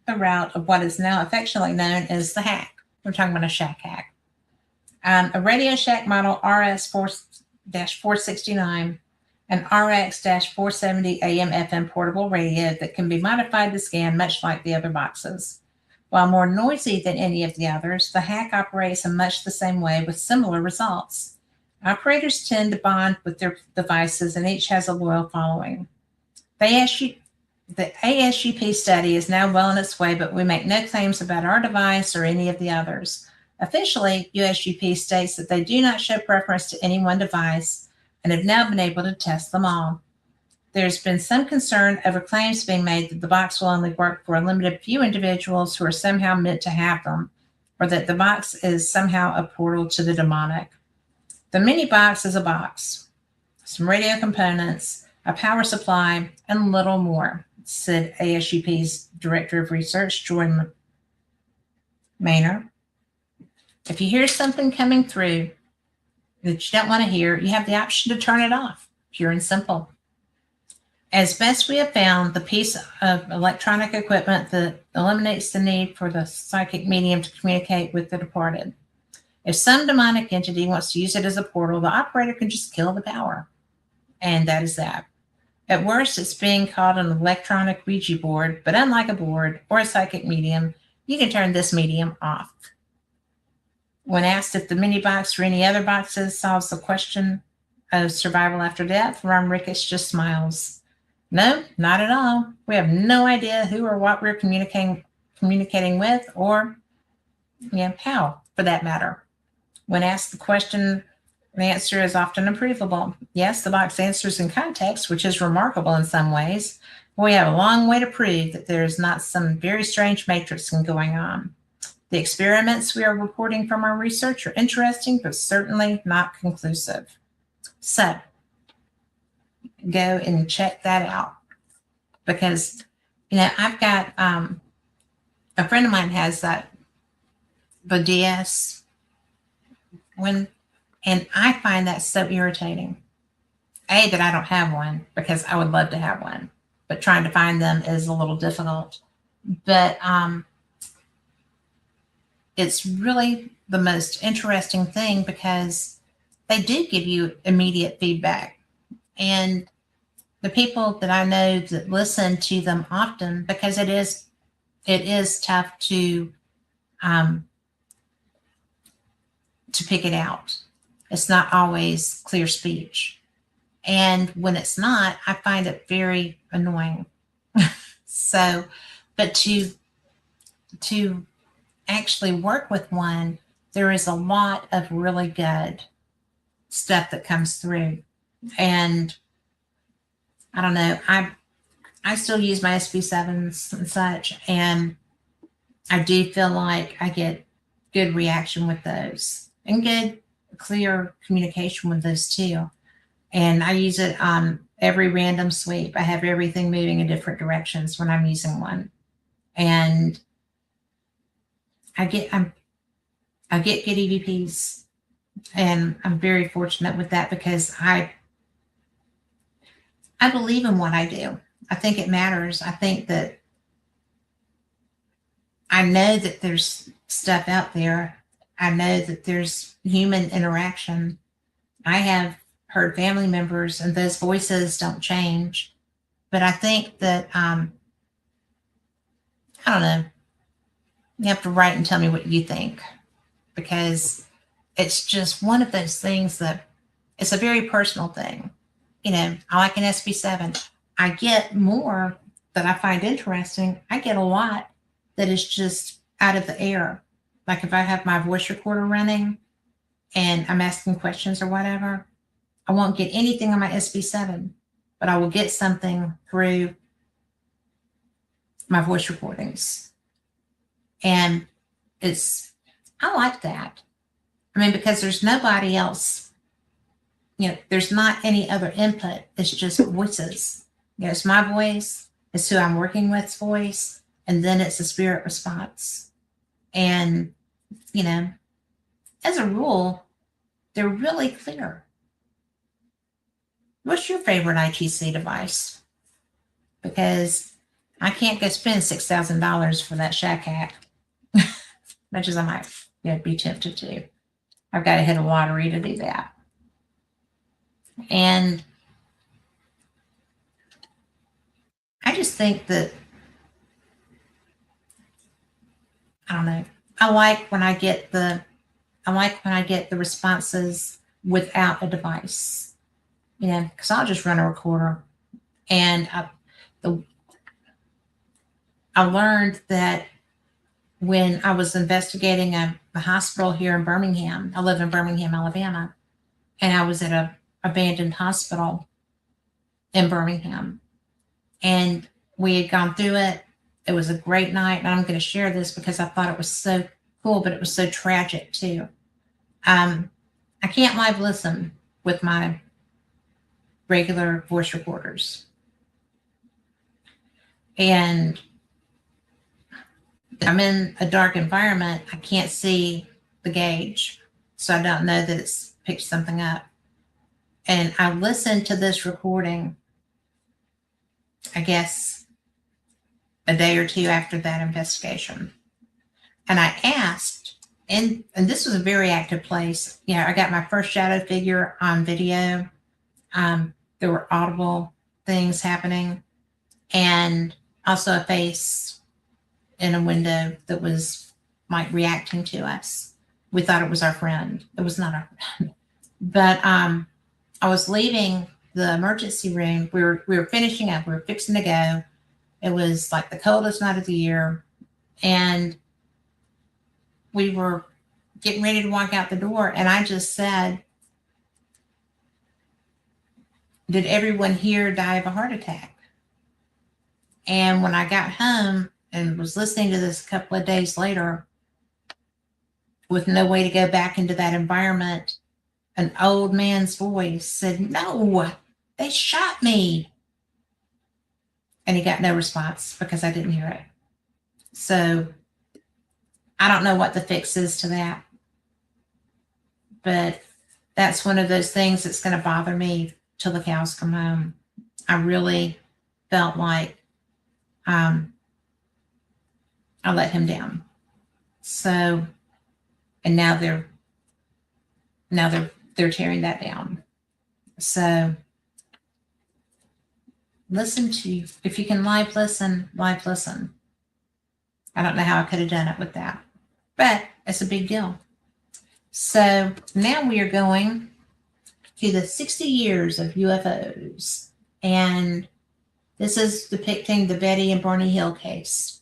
the route of what is now affectionately known as the hack. We're talking about a shack hack. A Radio Shack model RS-469 an RX-470 AM/FM portable radio that can be modified to scan much like the other boxes. While more noisy than any of the others, the hack operates in much the same way with similar results. Operators tend to bond with their devices, and each has a loyal following. The ASUP study is now well on its way, but we make no claims about our device or any of the others. Officially, USUP states that they do not show preference to any one device and have now been able to test them all. There's been some concern over claims being made that the box will only work for a limited few individuals who are somehow meant to have them, or that the box is somehow a portal to the demonic. The mini box is a box, some radio components, a power supply, and little more, said ASUP's Director of Research, Joy Maynard. If you hear something coming through that you don't want to hear, you have the option to turn it off, pure and simple. As best we have found, the piece of electronic equipment that eliminates the need for the psychic medium to communicate with the departed. If some demonic entity wants to use it as a portal, the operator can just kill the power. And that is that. At worst, it's being called an electronic Ouija board, but unlike a board or a psychic medium, you can turn this medium off. When asked if the mini box or any other boxes solves the question of survival after death, Ron Ricketts just smiles. No, not at all. We have no idea who or what we're communicating with, or how, for that matter. When asked the question, the answer is often unprovable. Yes, the box answers in context, which is remarkable in some ways. We have a long way to prove that there is not some very strange matrixing going on. The experiments we are reporting from our research are interesting, but certainly not conclusive. So, go and check that out. Because, I've got a friend of mine has that DS one, and I find that so irritating. A, that I don't have one, because I would love to have one, but trying to find them is a little difficult. But it's really the most interesting thing because they do give you immediate feedback. And the people that I know that listen to them often, because it is tough to to pick it out. It's not always clear speech. And when it's not, I find it very annoying. So, but to actually work with one, there is a lot of really good stuff that comes through. And I don't know, I still use my SB7s and such, and I do feel like I get good reaction with those and good clear communication with those too. And I use it on every random sweep. I have everything moving in different directions when I'm using one. And I get good EVPs, and I'm very fortunate with that because I believe in what I do. I think it matters. I think that I know that there's stuff out there. I know that there's human interaction. I have heard family members, and those voices don't change. But I think that I don't know. You have to write and tell me what you think, because it's just one of those things that it's a very personal thing. You know, I like an SB7. I get more that I find interesting. I get a lot that is just out of the air. Like if I have my voice recorder running and I'm asking questions or whatever, I won't get anything on my SB7, but I will get something through my voice recordings. And I like that. I mean, because there's nobody else, you know, there's not any other input. It's just voices. You know, it's my voice, it's who I'm working with's voice, and then it's a spirit response. And, you know, as a rule, they're really clear. What's your favorite ITC device? Because I can't go spend $6,000 for that shack hack, much as I might be tempted to. I've got to hit a lottery to do that. And I just think that, I don't know, I like when I get the responses without a device, you know, because I'll just run a recorder. And I learned that when I was investigating a hospital here in Birmingham, I live in Birmingham, Alabama, and I was at an abandoned hospital in Birmingham. And we had gone through it. It was a great night. And I'm going to share this because I thought it was so cool, but it was so tragic too. I can't live listen with my regular voice recorders. And I'm in a dark environment. I can't see the gauge, so I don't know that it's picked something up. And I listened to this recording, I guess, a day or two after that investigation. And I asked, and this was a very active place. You know, I got my first shadow figure on video. There were audible things happening, and also a face in a window that was like reacting to us. We thought it was our friend. It was not our friend. But I was leaving the emergency room. We were finishing up. We were fixing to go. It was like the coldest night of the year. And we were getting ready to walk out the door. And I just said, did everyone here die of a heart attack? And when I got home and was listening to this a couple of days later, with no way to go back into that environment, an old man's voice said, "No, they shot me." And he got no response because I didn't hear it. So I don't know what the fix is to that. But that's one of those things that's going to bother me till the cows come home. I really felt like I let him down. So, and now they're tearing that down. So listen to, if you can live listen. I don't know how I could have done it with that, but it's a big deal. So now we are going to the 60 years of UFOs. And this is depicting the Betty and Barney Hill case.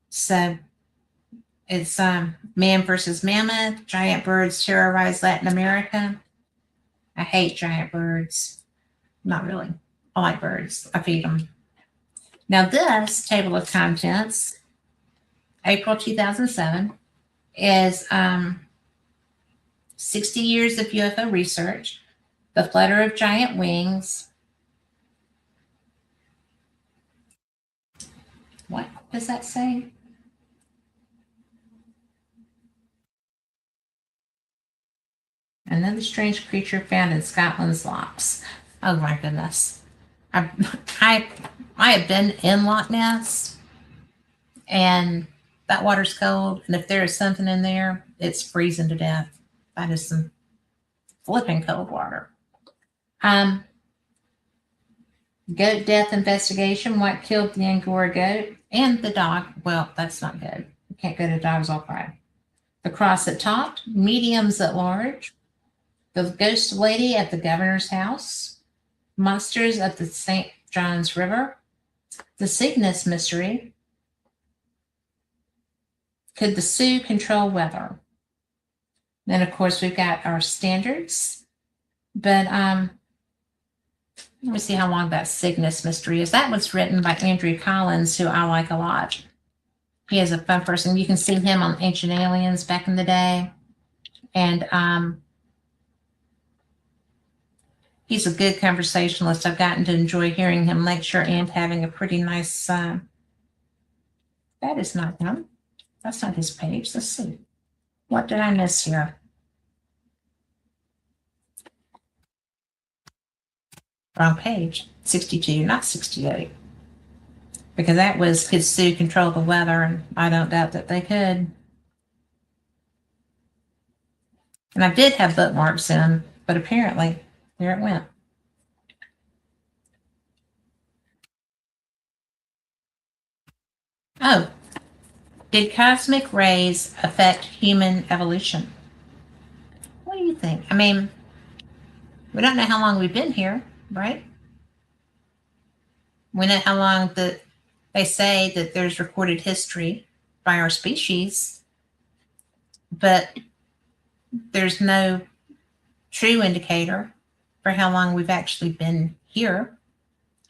So it's Man versus Mammoth, giant birds terrorize Latin America. I hate giant birds. Not really. I like birds. I feed them. Now this table of contents, April 2007, is 60 years of UFO research, the flutter of giant wings. What does that say? Another strange creature found in Scotland's locks. Oh my goodness. I have been in Loch Ness, and that water's cold, and if there is something in there, it's freezing to death. That is some flipping cold water. Goat death investigation. What killed the Angora goat and the dog? Well, that's not good. You can't go to dogs all cry. The cross that talked. Mediums at large. The ghost lady at the governor's house. Monsters at the St. John's River. The Cygnus mystery. Could the Sioux control weather? Then, of course, we've got our standards. But let me see how long that Cygnus mystery is. That was written by Andrew Collins, who I like a lot. He is a fun person. You can see him on Ancient Aliens back in the day. And he's a good conversationalist. I've gotten to enjoy hearing him lecture and having a pretty nice... that is not him. That's not his page. Let's see. What did I miss here? Wrong page. 62, not 68. Because that was could Sioux control the weather, and I don't doubt that they could. And I did have bookmarks in, but apparently there it went. Oh, did cosmic rays affect human evolution? What do you think? I mean, we don't know how long we've been here, right? We know how long that they say that there's recorded history by our species, but there's no true indicator for how long we've actually been here.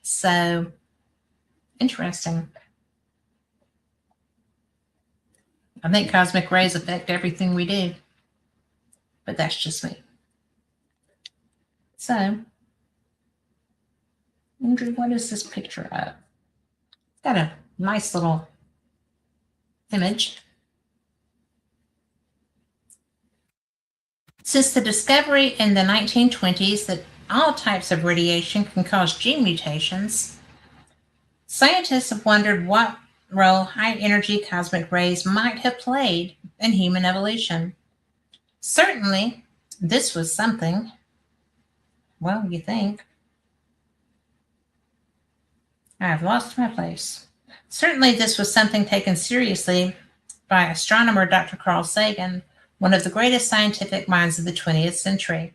So, interesting. I think cosmic rays affect everything we do, but that's just me. So, Andrew, what is this picture of? Got a nice little image. Since the discovery in the 1920s that all types of radiation can cause gene mutations, scientists have wondered what role high-energy cosmic rays might have played in human evolution. Certainly, this was something. Well, you think. I've lost my place. Certainly, this was something taken seriously by astronomer Dr. Carl Sagan, one of the greatest scientific minds of the 20th century.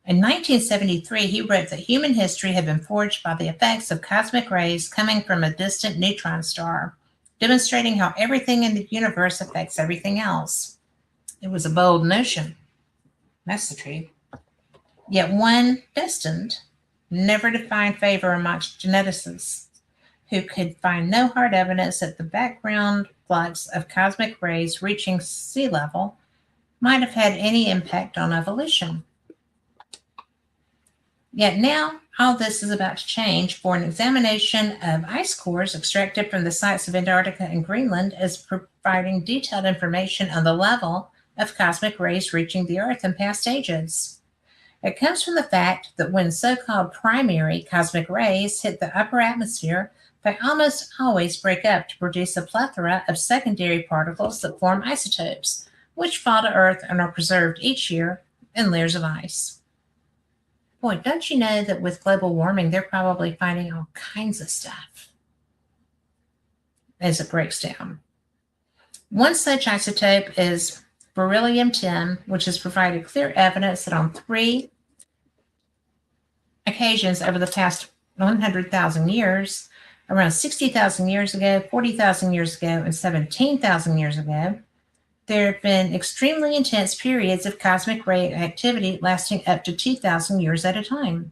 In 1973, he wrote that human history had been forged by the effects of cosmic rays coming from a distant neutron star, demonstrating how everything in the universe affects everything else. It was a bold notion. That's the truth. Yet one destined never to find favor amongst geneticists, who could find no hard evidence that the background flux of cosmic rays reaching sea level might have had any impact on evolution. Yet now, all this is about to change, for an examination of ice cores extracted from the sites of Antarctica and Greenland is providing detailed information on the level of cosmic rays reaching the Earth in past ages. It comes from the fact that when so-called primary cosmic rays hit the upper atmosphere, they almost always break up to produce a plethora of secondary particles that form isotopes, which fall to Earth and are preserved each year in layers of ice. Boy, don't you know that with global warming, they're probably finding all kinds of stuff as it breaks down. One such isotope is beryllium-10, which has provided clear evidence that on 3 occasions over the past 100,000 years, around 60,000 years ago, 40,000 years ago, and 17,000 years ago, there have been extremely intense periods of cosmic ray activity lasting up to 2,000 years at a time.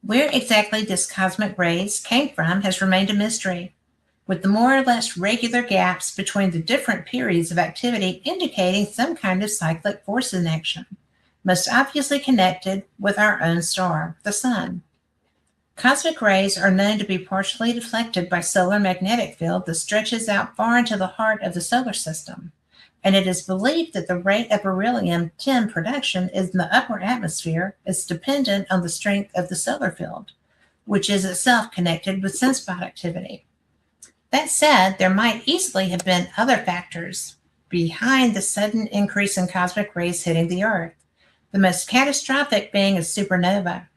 Where exactly this cosmic rays came from has remained a mystery, with the more or less regular gaps between the different periods of activity indicating some kind of cyclic force in action, most obviously connected with our own star, the Sun. Cosmic rays are known to be partially deflected by solar magnetic field that stretches out far into the heart of the solar system, and it is believed that the rate of beryllium-10 production in the upper atmosphere is dependent on the strength of the solar field, which is itself connected with sunspot activity. That said, there might easily have been other factors behind the sudden increase in cosmic rays hitting the Earth, the most catastrophic being a supernova,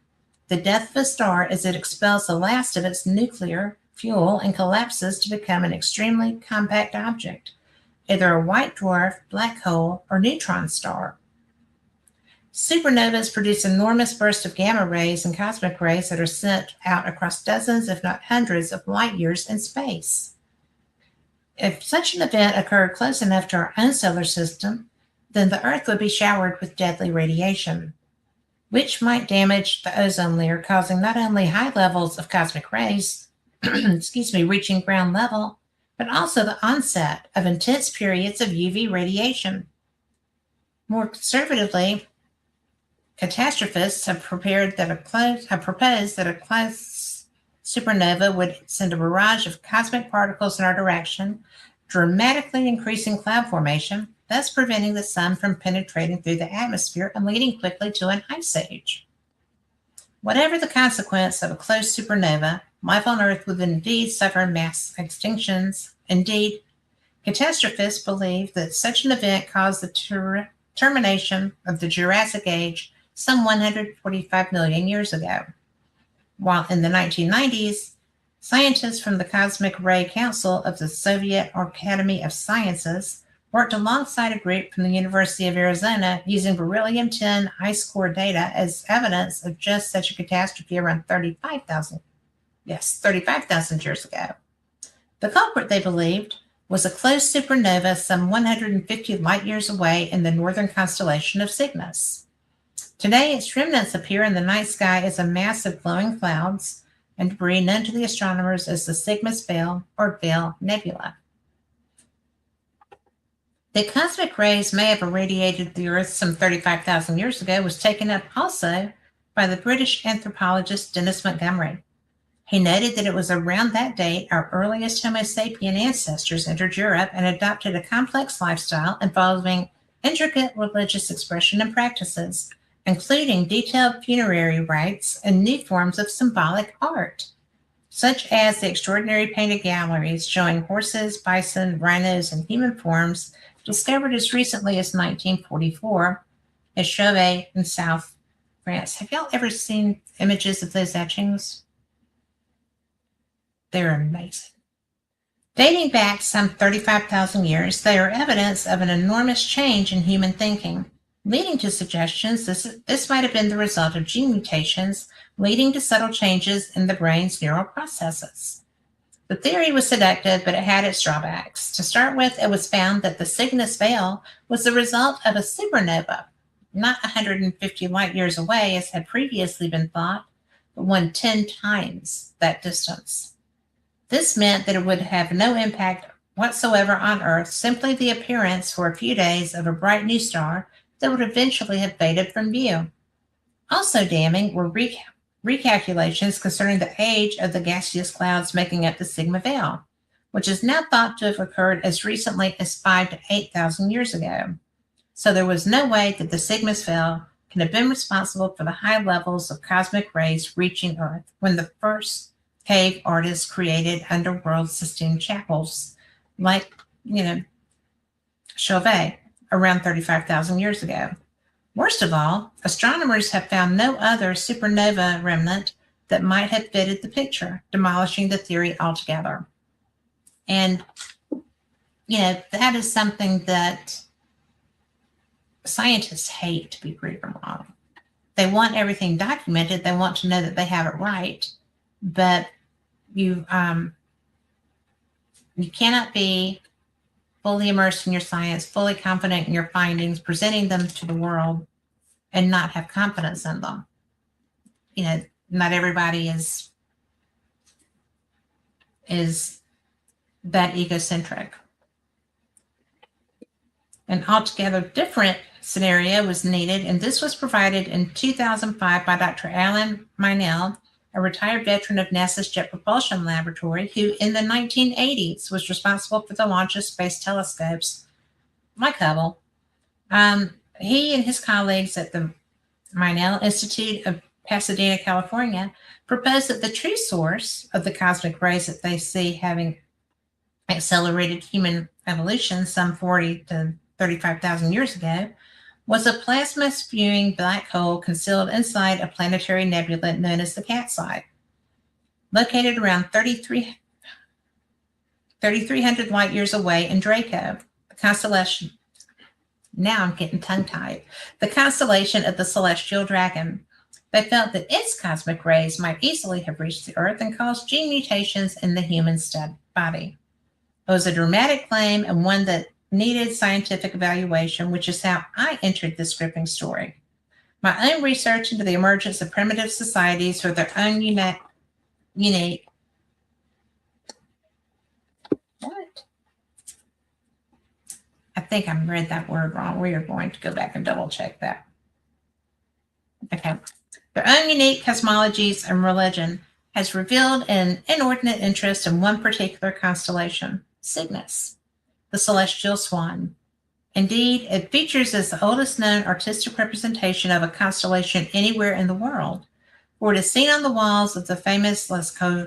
the death of a star as it expels the last of its nuclear fuel and collapses to become an extremely compact object, either a white dwarf, black hole, or neutron star. Supernovas produce enormous bursts of gamma rays and cosmic rays that are sent out across dozens, if not hundreds, of light years in space. If such an event occurred close enough to our own solar system, then the Earth would be showered with deadly radiation, which might damage the ozone layer, causing not only high levels of cosmic rays, reaching ground level, but also the onset of intense periods of UV radiation. More conservatively, catastrophists have proposed that a close supernova would send a barrage of cosmic particles in our direction, dramatically increasing cloud formation, thus preventing the sun from penetrating through the atmosphere and leading quickly to an ice age. Whatever the consequence of a close supernova, life on Earth would indeed suffer mass extinctions. Indeed, catastrophists believe that such an event caused the termination of the Jurassic Age some 145 million years ago. While in the 1990s, scientists from the Cosmic Ray Council of the Soviet Academy of Sciences worked alongside a group from the University of Arizona using beryllium-10 ice core data as evidence of just such a catastrophe around 35,000 years ago. The culprit, they believed, was a close supernova some 150 light years away in the northern constellation of Cygnus. Today, its remnants appear in the night sky as a mass of glowing clouds and debris known to the astronomers as the Cygnus Veil or Veil Nebula. That cosmic rays may have irradiated the Earth some 35,000 years ago was taken up also by the British anthropologist Dennis Montgomery. He noted that it was around that date our earliest Homo sapien ancestors entered Europe and adopted a complex lifestyle involving intricate religious expression and practices, including detailed funerary rites and new forms of symbolic art, such as the extraordinary painted galleries showing horses, bison, rhinos, and human forms discovered as recently as 1944 at Chauvet in South France. Have y'all ever seen images of those etchings? They're amazing. Dating back some 35,000 years, they are evidence of an enormous change in human thinking, leading to suggestions this might have been the result of gene mutations leading to subtle changes in the brain's neural processes. The theory was seductive, but it had its drawbacks. To start with, it was found that the Cygnus Veil was the result of a supernova, not 150 light years away as had previously been thought, but one 10 times that distance. This meant that it would have no impact whatsoever on Earth, simply the appearance for a few days of a bright new star that would eventually have faded from view. Also damning were recalculations concerning the age of the gaseous clouds making up the Sigma Veil, which is now thought to have occurred as recently as 5,000 to 8,000 years ago. So there was no way that the Cygnus Veil can have been responsible for the high levels of cosmic rays reaching Earth when the first cave artists created underworld Sistine chapels like, Chauvet around 35,000 years ago. Worst of all, astronomers have found no other supernova remnant that might have fitted the picture, demolishing the theory altogether. And, that is something that scientists hate to be proven wrong. They want everything documented. They want to know that they have it right. But you cannot be fully immersed in your science, fully confident in your findings, presenting them to the world, and not have confidence in them. Not everybody is that egocentric. An altogether different scenario was needed, and this was provided in 2005 by Dr. Alan Minell, a retired veteran of NASA's Jet Propulsion Laboratory, who in the 1980s was responsible for the launch of space telescopes like Hubble. He and his colleagues at the Minell Institute of Pasadena, California, proposed that the true source of the cosmic rays that they see having accelerated human evolution some 40 to 35,000 years ago was a plasma spewing black hole concealed inside a planetary nebula known as the Cat's Eye. Located around 3,300 light years away in Draco, the constellation, now I'm getting tongue-tied, the constellation of the Celestial Dragon. They felt that its cosmic rays might easily have reached the Earth and caused gene mutations in the human body. It was a dramatic claim and one that needed scientific evaluation, which is how I entered this gripping story. My own research into the emergence of primitive societies with their own unique. What? I think I read that word wrong. We are going to go back and double check that. Okay. Their own unique cosmologies and religion has revealed an inordinate interest in one particular constellation, Cygnus, the celestial swan. Indeed, it features as the oldest known artistic representation of a constellation anywhere in the world, for it is seen on the walls of the famous Lascaux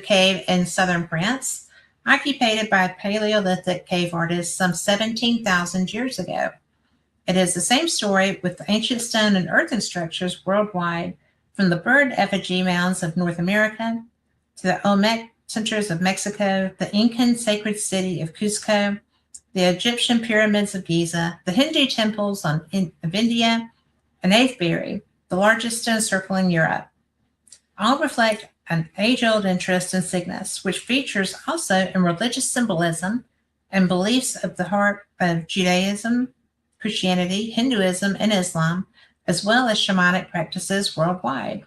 cave in southern France, occupied by Paleolithic cave artists some 17,000 years ago. It is the same story with the ancient stone and earthen structures worldwide, from the bird effigy mounds of North America to the Olmec centers of Mexico, the Incan sacred city of Cusco, the Egyptian pyramids of Giza, the Hindu temples of India, and Avebury, the largest stone circle in Europe. All reflect an age-old interest in Cygnus, which features also in religious symbolism and beliefs of the heart of Judaism, Christianity, Hinduism, and Islam, as well as shamanic practices worldwide.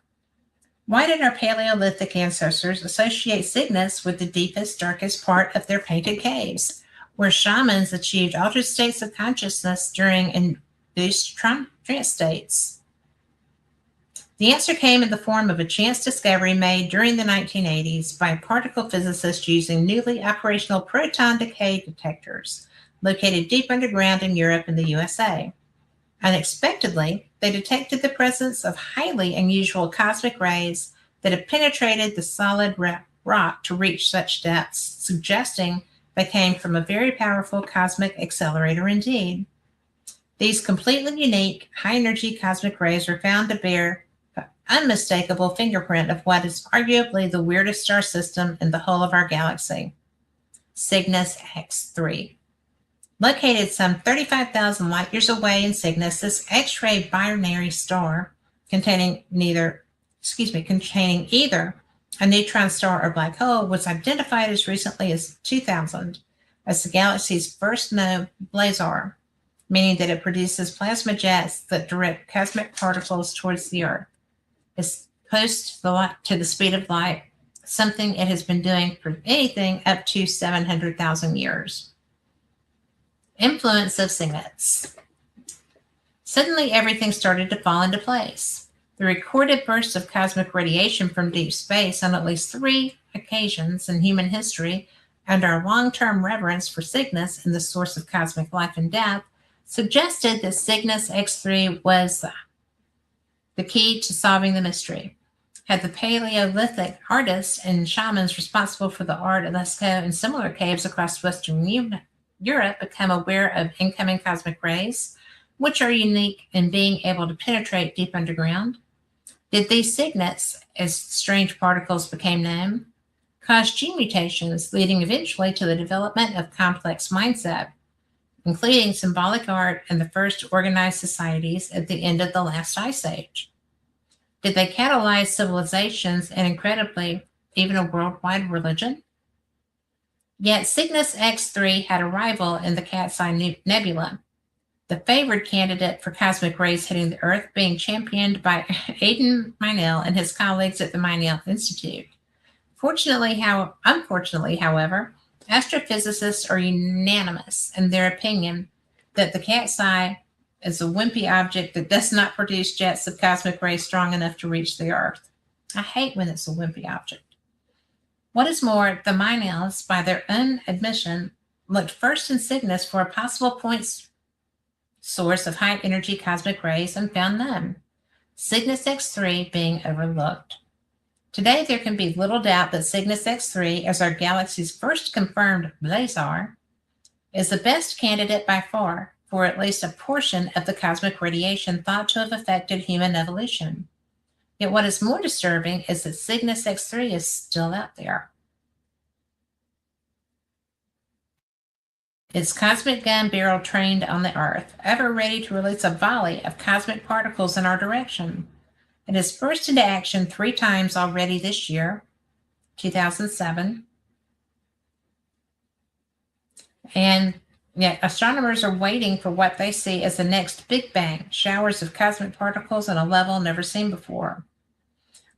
Why did our Paleolithic ancestors associate Cygnus with the deepest, darkest part of their painted caves, where shamans achieved altered states of consciousness during induced trance states? The answer came in the form of a chance discovery made during the 1980s by particle physicists using newly operational proton decay detectors located deep underground in Europe and the USA. Unexpectedly, they detected the presence of highly unusual cosmic rays that had penetrated the solid rock to reach such depths, suggesting they came from a very powerful cosmic accelerator indeed. These completely unique, high-energy cosmic rays were found to bear the unmistakable fingerprint of what is arguably the weirdest star system in the whole of our galaxy, Cygnus X3. Located some 35,000 light years away in Cygnus, this X-ray binary star containing either a neutron star or black hole was identified as recently as 2000 as the galaxy's first known blazar, meaning that it produces plasma jets that direct cosmic particles towards the Earth. It's close to the speed of light, something it has been doing for anything up to 700,000 years. Influence of Cygnus. Suddenly, everything started to fall into place. The recorded bursts of cosmic radiation from deep space on at least 3 occasions in human history, and our long-term reverence for Cygnus and the source of cosmic life and death, suggested that Cygnus X3 was the key to solving the mystery. Had the Paleolithic artists and shamans responsible for the art of Lascaux and similar caves across Western Europe become aware of incoming cosmic rays, which are unique in being able to penetrate deep underground? Did these cygnets, as strange particles became known, cause gene mutations, leading eventually to the development of complex mindset? including symbolic art and the first organized societies at the end of the last ice age. Did they catalyze civilizations and, incredibly, even a worldwide religion? Yet Cygnus X3 had a rival in the Cat's Eye Nebula, the favored candidate for cosmic rays hitting the Earth being championed by Aidan Meinel and his colleagues at the Meinel Institute. Unfortunately, however, astrophysicists are unanimous in their opinion that the Cat's Eye is a wimpy object that does not produce jets of cosmic rays strong enough to reach the Earth. I hate when it's a wimpy object. What is more, the Meinels, by their own admission, looked first in Cygnus for a possible point source of high-energy cosmic rays and found none, Cygnus X3 being overlooked. Today, there can be little doubt that Cygnus X3, as our galaxy's first confirmed blazar, is the best candidate by far for at least a portion of the cosmic radiation thought to have affected human evolution. Yet what is more disturbing is that Cygnus X3 is still out there. Its cosmic gun barrel trained on the Earth, ever ready to release a volley of cosmic particles in our direction. It is burst into action 3 times already this year, 2007. And yet astronomers are waiting for what they see as the next Big Bang, showers of cosmic particles at a level never seen before.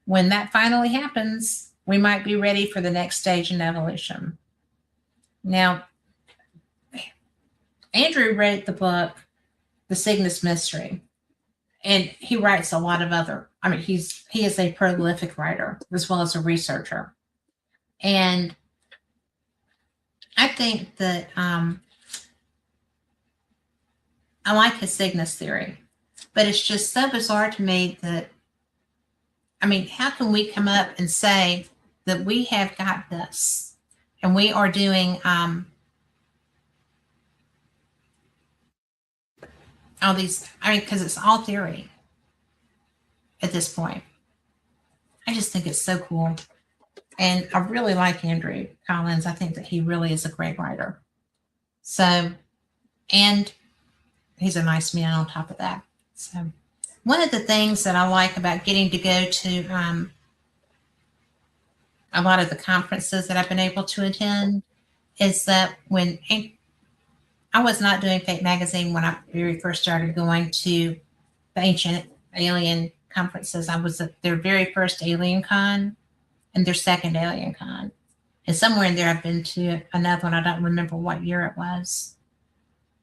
When that finally happens, we might be ready for the next stage in evolution. Now, Andrew wrote the book, The Cygnus Mystery, and he writes a lot of other, he is a prolific writer as well as a researcher. And I think that I like his Cygnus theory, but it's just so bizarre to me that, how can we come up and say that we have got this and we are doing all these, because it's all theory at this point. I just think it's so cool. And I really like Andrew Collins. I think that he really is a great writer. So, and he's a nice man on top of that. So, one of the things that I like about getting to go to a lot of the conferences that I've been able to attend is that when I was not doing Fate Magazine when I very first started going to the ancient alien conferences. I was at their very first Alien Con and their second Alien Con. And somewhere in there I've been to another one. I don't remember what year it was.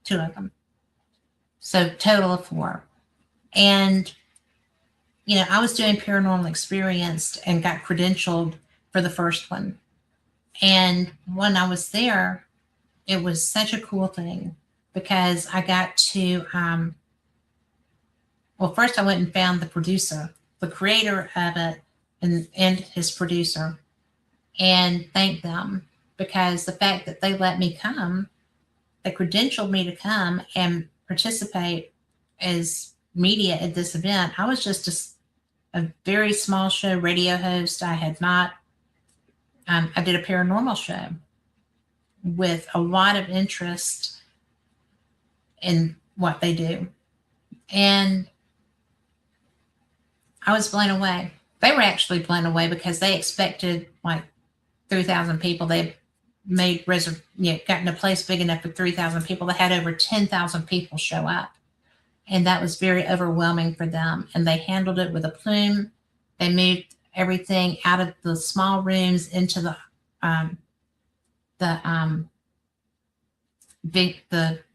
2 of them. So total of 4. And, I was doing paranormal experience and got credentialed for the first one. And when I was there, it was such a cool thing because I got to, first I went and found the producer, the creator of it, and his producer, and thanked them because the fact that they let me come, they credentialed me to come and participate as media at this event. I was just a very small show radio host. I had not, I did a paranormal show with a lot of interest in what they do. And I was blown away. They were actually blown away because they expected like 3,000 people. They made gotten a place big enough for 3,000 people. They had over 10,000 people show up. And that was very overwhelming for them. And they handled it with a plume. They moved everything out of the small rooms into the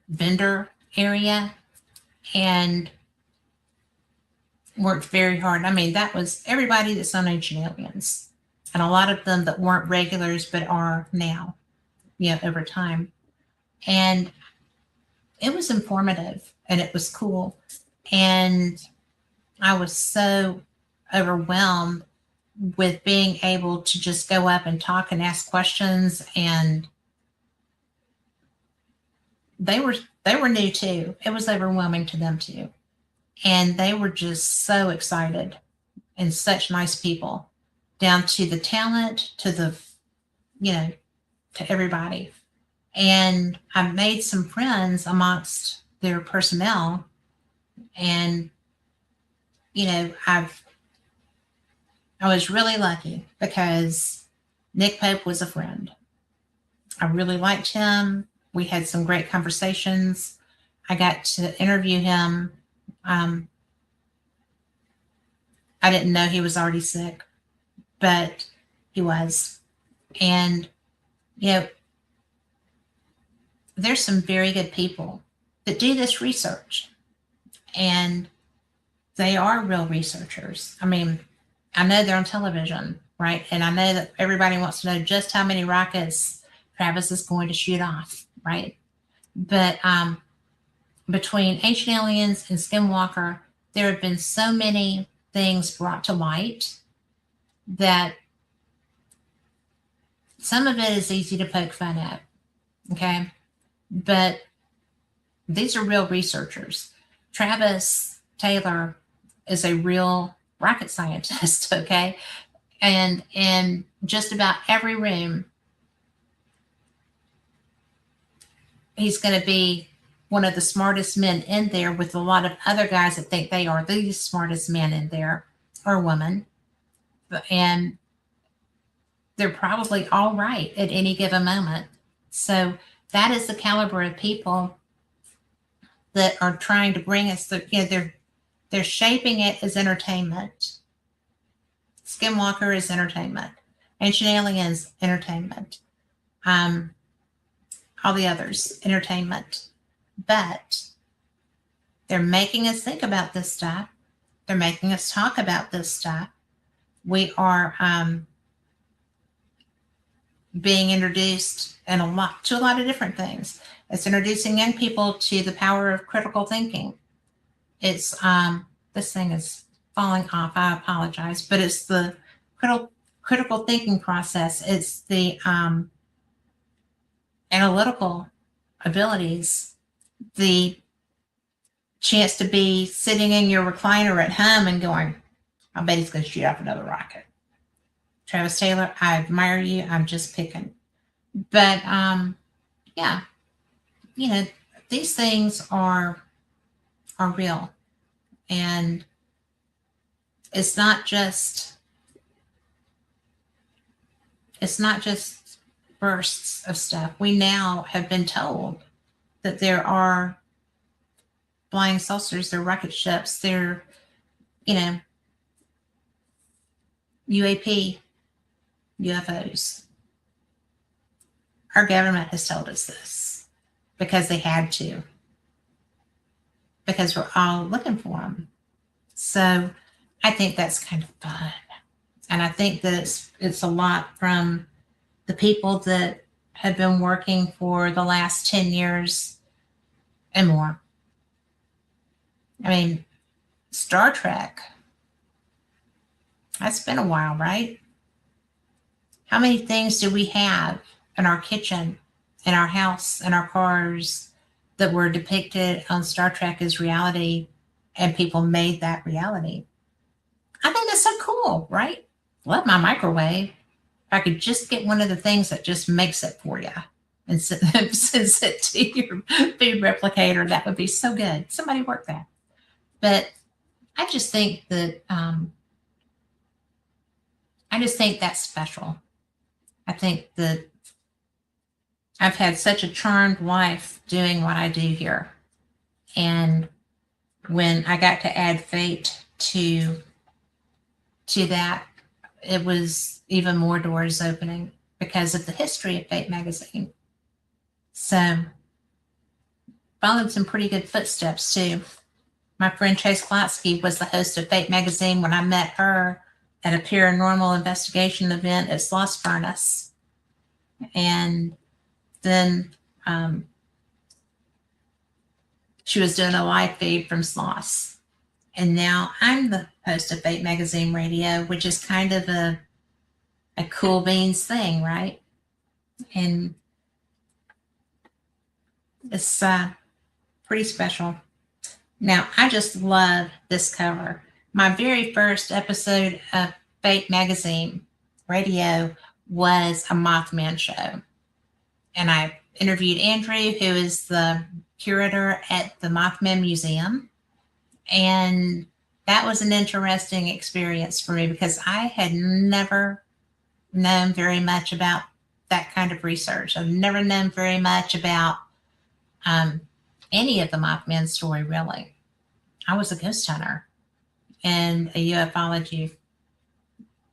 vendor area and worked very hard. That was everybody that's on Ancient Aliens, and a lot of them that weren't regulars but are now, over time. And it was informative and it was cool. And I was so overwhelmed with being able to just go up and talk and ask questions. And they were new too. It was overwhelming to them too. And they were just so excited and such nice people, down to the talent, to the, to everybody. And I've made some friends amongst their personnel. And, I was really lucky because Nick Pope was a friend. I really liked him. We had some great conversations. I got to interview him. I didn't know he was already sick, but he was. And, there's some very good people that do this research, and they are real researchers. I mean, I know they're on television, right? And I know that everybody wants to know just how many rockets Travis is going to shoot off, right? But between Ancient Aliens and Skinwalker, there have been so many things brought to light that some of it is easy to poke fun at, okay? But these are real researchers. Travis Taylor is a real rocket scientist, okay? And in just about every room, he's going to be one of the smartest men in there, with a lot of other guys that think they are the smartest men in there, or women. And they're probably all right at any given moment. So that is the caliber of people that are trying to bring us they're shaping it as entertainment. Skinwalker is entertainment. Ancient Aliens, entertainment. All the others, entertainment. But they're making us think about this stuff. They're making us talk about this stuff. We are being introduced to a lot of different things. It's introducing young people to the power of critical thinking. It's this thing is falling off. I apologize, but it's the critical thinking process. It's the analytical abilities, the chance to be sitting in your recliner at home and going, I bet he's going to shoot off another rocket. Travis Taylor, I admire you. I'm just picking. But yeah, these things are real. And it's not just bursts of stuff. We now have been told that there are flying saucers, there are rocket ships, there, UAP, UFOs. Our government has told us this because they had to, because we're all looking for them. So I think that's kind of fun. And I think that it's a lot from the people that have been working for the last 10 years and more. I mean, Star Trek, that's been a while, right? How many things do we have in our kitchen, in our house, in our cars that were depicted on Star Trek as reality, and people made that reality? I think that's so cool, right? Love my microwave. If I could just get one of the things that just makes it for you and sends it to your food replicator, that would be so good. Somebody work that. But I just think that that's special. I think that I've had such a charmed life doing what I do here. And when I got to add fate to that, it was even more doors opening because of the history of Fate magazine. So followed some pretty good footsteps too. My friend Chase Klotsky was the host of Fate magazine when I met her at a paranormal investigation event at Sloss Furnace. And then she was doing a live feed from Sloss. And now I'm the host of Fate Magazine Radio, which is kind of a cool beans thing, right? And it's pretty special. Now, I just love this cover. My very first episode of Fate Magazine Radio was a Mothman show. and I interviewed Andrew, who is the curator at the Mothman Museum. And that was an interesting experience for me because I had never known very much about that kind of research. I've never known very much about any of the Mothman story, really. I was a ghost hunter and a ufology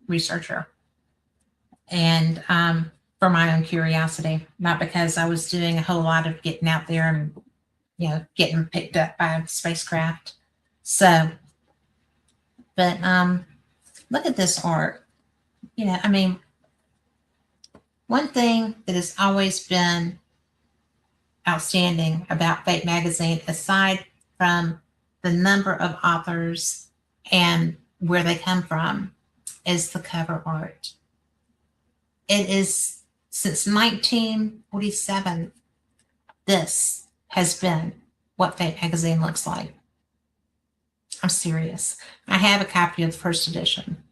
researcher. And for my own curiosity, not because I was doing a whole lot of getting out there and, getting picked up by a spacecraft. So, but look at this art. One thing that has always been outstanding about Fate magazine, aside from the number of authors and where they come from, is the cover art. It is since 1947, this has been what Fate magazine looks like. I'm serious. I have a copy of the first edition.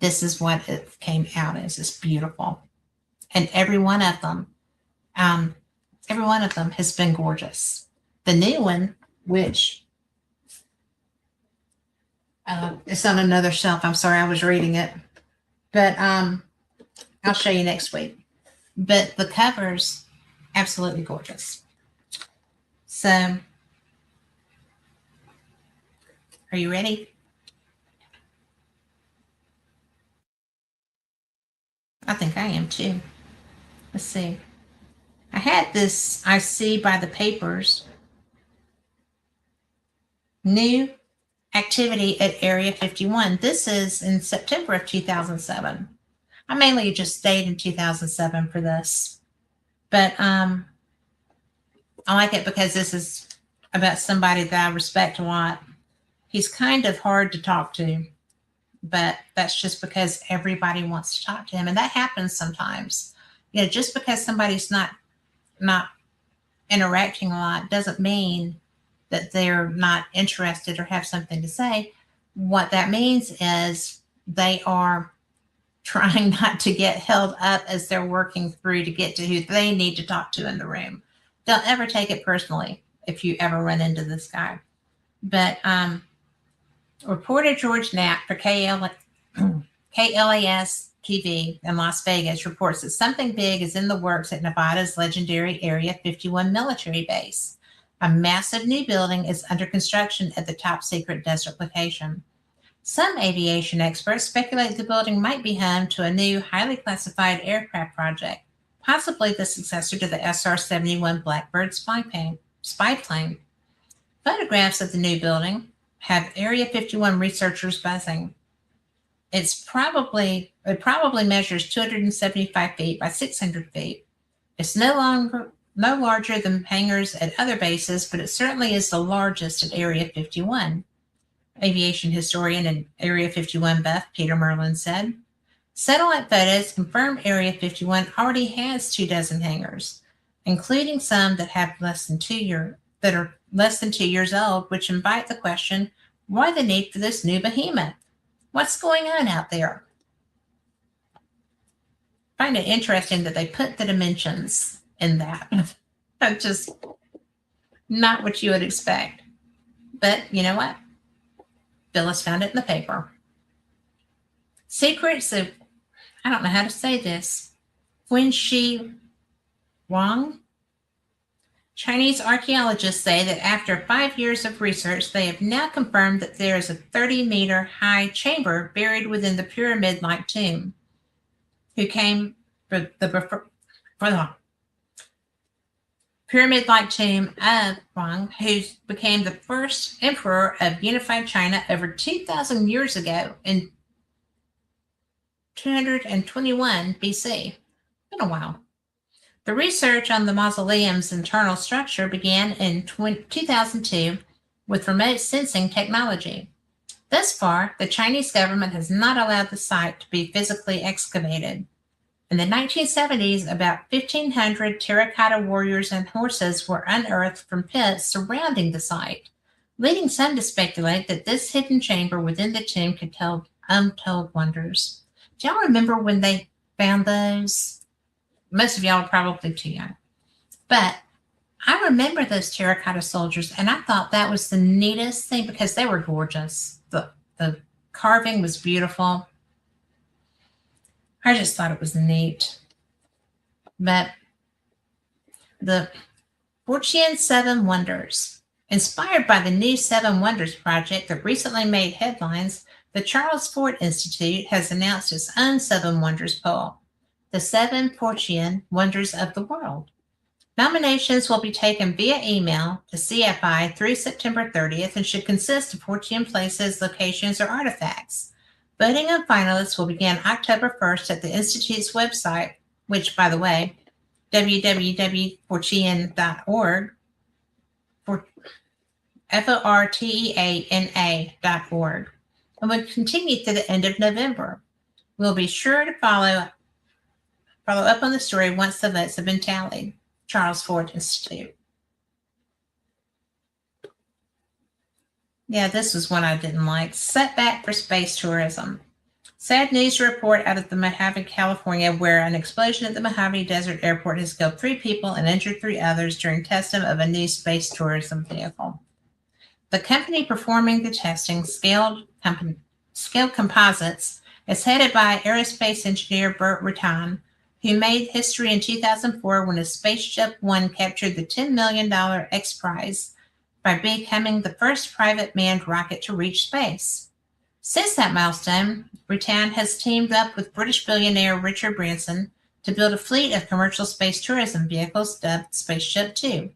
This is what it came out as. It's beautiful. And every one of them has been gorgeous. The new one, which it's on another shelf. I'm sorry, I was reading it. But I'll show you next week. But the cover's absolutely gorgeous. So, are you ready? I think I am too. Let's see. I had this, I see by the papers, new activity at Area 51. This is in September of 2007. I mainly just stayed in 2007 for this. But I like it because this is about somebody that I respect a lot. He's kind of hard to talk to, but that's just because everybody wants to talk to him. And that happens sometimes. Just because somebody's not interacting a lot doesn't mean that they're not interested or have something to say. What that means is they are trying not to get held up as they're working through to get to who they need to talk to in the room. Don't ever take it personally if you ever run into this guy. But reporter George Knapp for KLAS TV in Las Vegas reports that something big is in the works at Nevada's legendary Area 51 military base. A massive new building is under construction at the top secret desert location. Some aviation experts speculate the building might be home to a new, highly classified aircraft project, possibly the successor to the SR-71 Blackbird spy plane. Photographs of the new building have Area 51 researchers buzzing. It probably measures 275 feet by 600 feet. It's no larger than hangars at other bases, but it certainly is the largest at Area 51. Aviation historian and Area 51 buff Peter Merlin said. Satellite photos confirm Area 51 already has 24 hangars, including some that are less than 2 years old, which invite the question, why the need for this new behemoth? What's going on out there? I find it interesting that they put the dimensions in that. That's just not what you would expect. But you know what? Phyllis found it in the paper. Secrets of, I don't know how to say this, Wenxi Wang. Chinese archaeologists say that after 5 years of research, they have now confirmed that there is a 30-meter high chamber buried within the pyramid-like tomb. Pyramid-like tomb of Wang, who became the first emperor of unified China over 2,000 years ago in 221 BC. Been a while. The research on the mausoleum's internal structure began in 2002 with remote sensing technology. Thus far, the Chinese government has not allowed the site to be physically excavated. In the 1970s, about 1,500 terracotta warriors and horses were unearthed from pits surrounding the site, leading some to speculate that this hidden chamber within the tomb could tell untold wonders. Do y'all remember when they found those? most of y'all are probably too young. But I remember those terracotta soldiers, and I thought that was the neatest thing because they were gorgeous. The carving was beautiful. I just thought it was neat. But the Fortean Seven Wonders. Inspired by the new Seven Wonders project that recently made headlines, the Charles Fort Institute has announced its own Seven Wonders poll, the Seven Fortean Wonders of the World. Nominations will be taken via email to CFI through September 30th and should consist of 14 places, locations, or artifacts. Voting on finalists will begin October 1st at the Institute's website, which, by the way, www.fortean.org, FORTEANA.org, and will continue through the end of November. We'll be sure to follow up on the story once the votes have been tallied. Charles Fort Institute. Yeah, this was one I didn't like. Setback for space tourism. Sad news to report out of the Mojave, California, where an explosion at the Mojave Desert Airport has killed 3 people and injured 3 others during testing of a new space tourism vehicle. The company performing the testing, Scaled Composites, is headed by aerospace engineer Burt Rutan, who made history in 2004 when his Spaceship One captured the $10 million X Prize by becoming the first private manned rocket to reach space. Since that milestone, Rutan has teamed up with British billionaire Richard Branson to build a fleet of commercial space tourism vehicles dubbed Spaceship Two.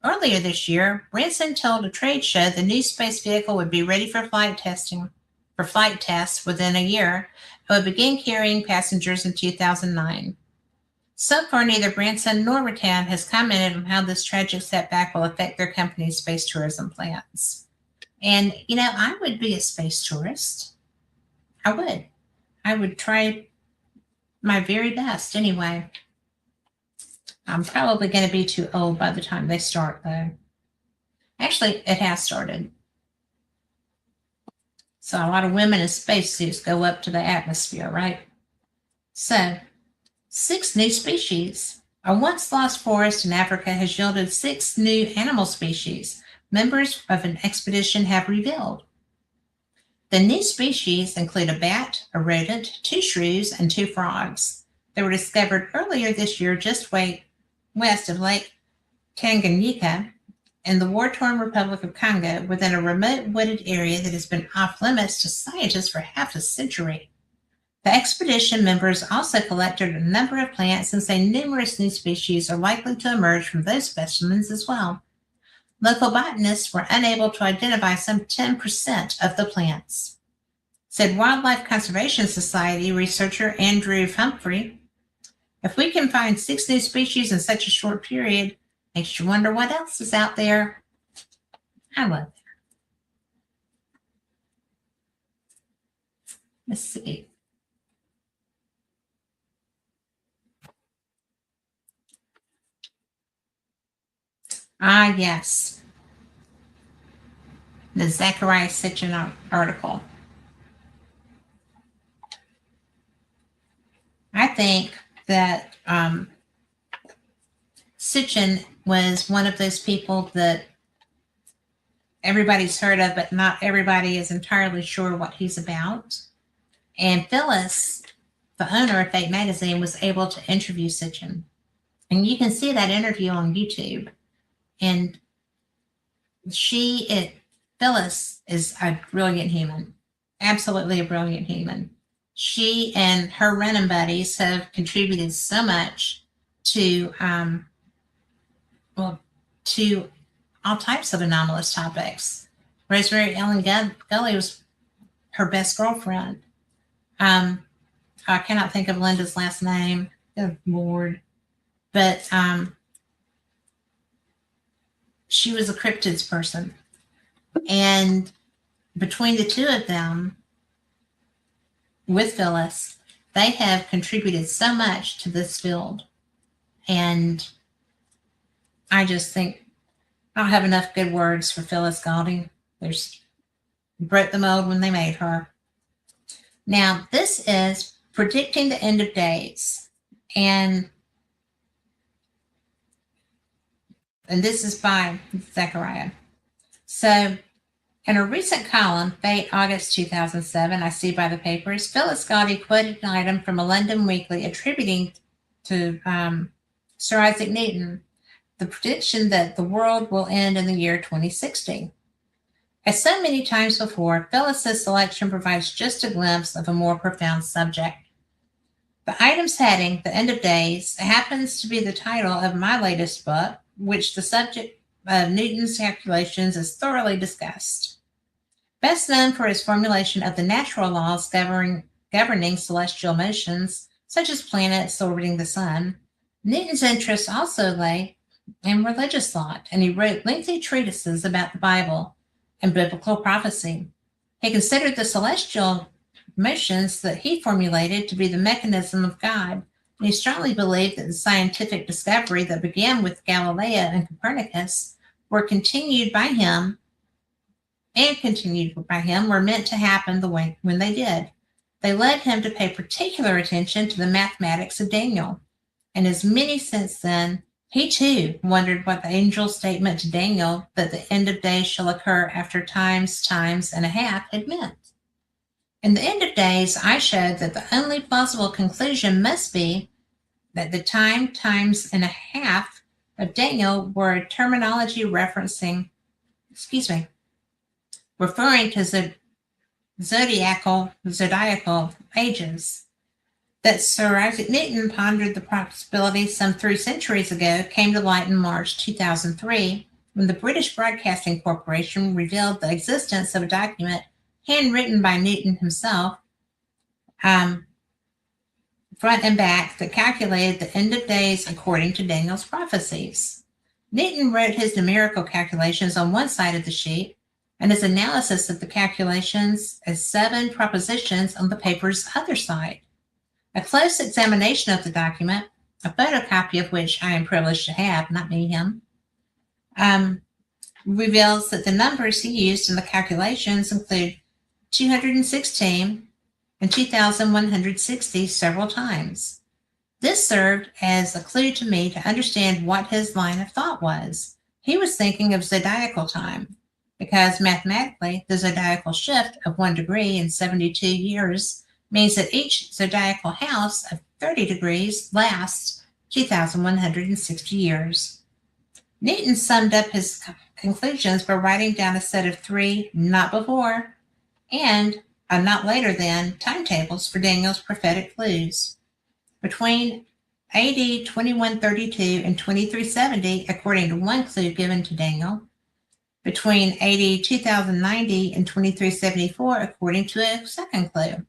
Earlier this year, Branson told a trade show the new space vehicle would be ready for flight tests within a year and would begin carrying passengers in 2009. So far, neither Branson nor Rutan has commented on how this tragic setback will affect their company's space tourism plans. And, I would be a space tourist. I would. I would try my very best anyway. I'm probably going to be too old by the time they start, though. Actually, it has started. So a lot of women in spacesuits go up to the atmosphere, right? So, 6 new species. A once-lost forest in Africa has yielded 6 new animal species, members of an expedition have revealed. The new species include a bat, a rodent, 2 shrews, and 2 frogs. They were discovered earlier this year just west of Lake Tanganyika in the war-torn Republic of Congo, within a remote wooded area that has been off-limits to scientists for half a century. The expedition members also collected a number of plants and say numerous new species are likely to emerge from those specimens as well. Local botanists were unable to identify some 10% of the plants. Said Wildlife Conservation Society researcher Andrew Humphrey, "If we can find 6 new species in such a short period, makes you wonder what else is out there." I love that. Let's see. Yes. The Zecharia Sitchin article. I think that Sitchin was one of those people that everybody's heard of, but not everybody is entirely sure what he's about. And Phyllis, the owner of Fate Magazine, was able to interview Sitchin. And you can see that interview on YouTube. And Phyllis is a brilliant human, absolutely a brilliant human. She and her running buddies have contributed so much to all types of anomalous topics. Rosemary Ellen Gully was her best girlfriend. I cannot think of Linda's last name. Good Lord. But she was a cryptids person. And between the two of them, with Phyllis, they have contributed so much to this field. And I just think I don't have enough good words for Phyllis Golding. Broke the mold when they made her. Now, this is predicting the end of days. And and this is by Zecharia. So, in a recent column, Fate, August 2007, I see by the papers, Phyllis Gotti quoted an item from a London weekly attributing to Sir Isaac Newton the prediction that the world will end in the year 2060. As so many times before, Phyllis's selection provides just a glimpse of a more profound subject. The item's heading, The End of Days, happens to be the title of my latest book, which the subject of Newton's calculations is thoroughly discussed. Best known for his formulation of the natural laws governing celestial motions, such as planets orbiting the sun, Newton's interests also lay in religious thought, and he wrote lengthy treatises about the Bible and biblical prophecy. He considered the celestial motions that he formulated to be the mechanism of God, and he strongly believed that the scientific discovery that began with Galileo and Copernicus were continued by him were meant to happen the way when they did. They led him to pay particular attention to the mathematics of Daniel, and as many since then, he too wondered what the angel's statement to Daniel that the end of days shall occur after times and a half had meant. In the end of days, I showed that the only plausible conclusion must be that the times and a half of Daniel were a terminology referring to zodiacal ages. That Sir Isaac Newton pondered the possibility some 3 centuries ago came to light in March 2003 when the British Broadcasting Corporation revealed the existence of a document handwritten by Newton himself, front and back, that calculated the end of days according to Daniel's prophecies. Newton wrote his numerical calculations on one side of the sheet and his analysis of the calculations as 7 propositions on the paper's other side. A close examination of the document, a photocopy of which I am privileged to have, not me, him, reveals that the numbers he used in the calculations include 216 and 2,160 several times. This served as a clue to me to understand what his line of thought was. He was thinking of zodiacal time, because mathematically, the zodiacal shift of 1 degree in 72 years means that each zodiacal house of 30 degrees lasts 2,160 years. Newton summed up his conclusions by writing down a set of 3 not before and a not later than timetables for Daniel's prophetic clues. Between AD 2132 and 2370, according to one clue given to Daniel, between AD 2090 and 2374, according to a second clue,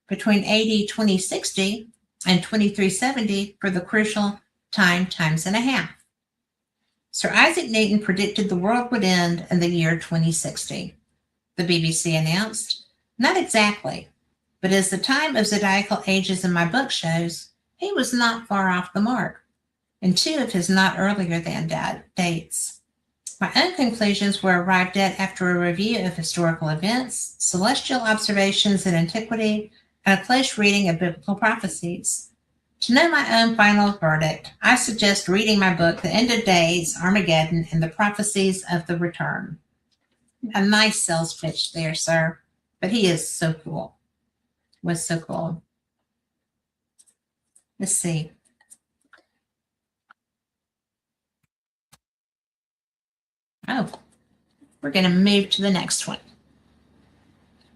between AD 2060 and 2370 for the crucial times and a half. Sir Isaac Newton predicted the world would end in the year 2060. The BBC announced, not exactly, but as the time of zodiacal ages in my book shows, he was not far off the mark, and 2 of his not earlier than dates. My own conclusions were arrived at after a review of historical events, celestial observations in antiquity, and a close reading of biblical prophecies. To know my own final verdict, I suggest reading my book, The End of Days, Armageddon, and the Prophecies of the Return. A nice sales pitch there, sir, but he is so cool. Was so cool. Let's see. Oh, we're going to move to the next one.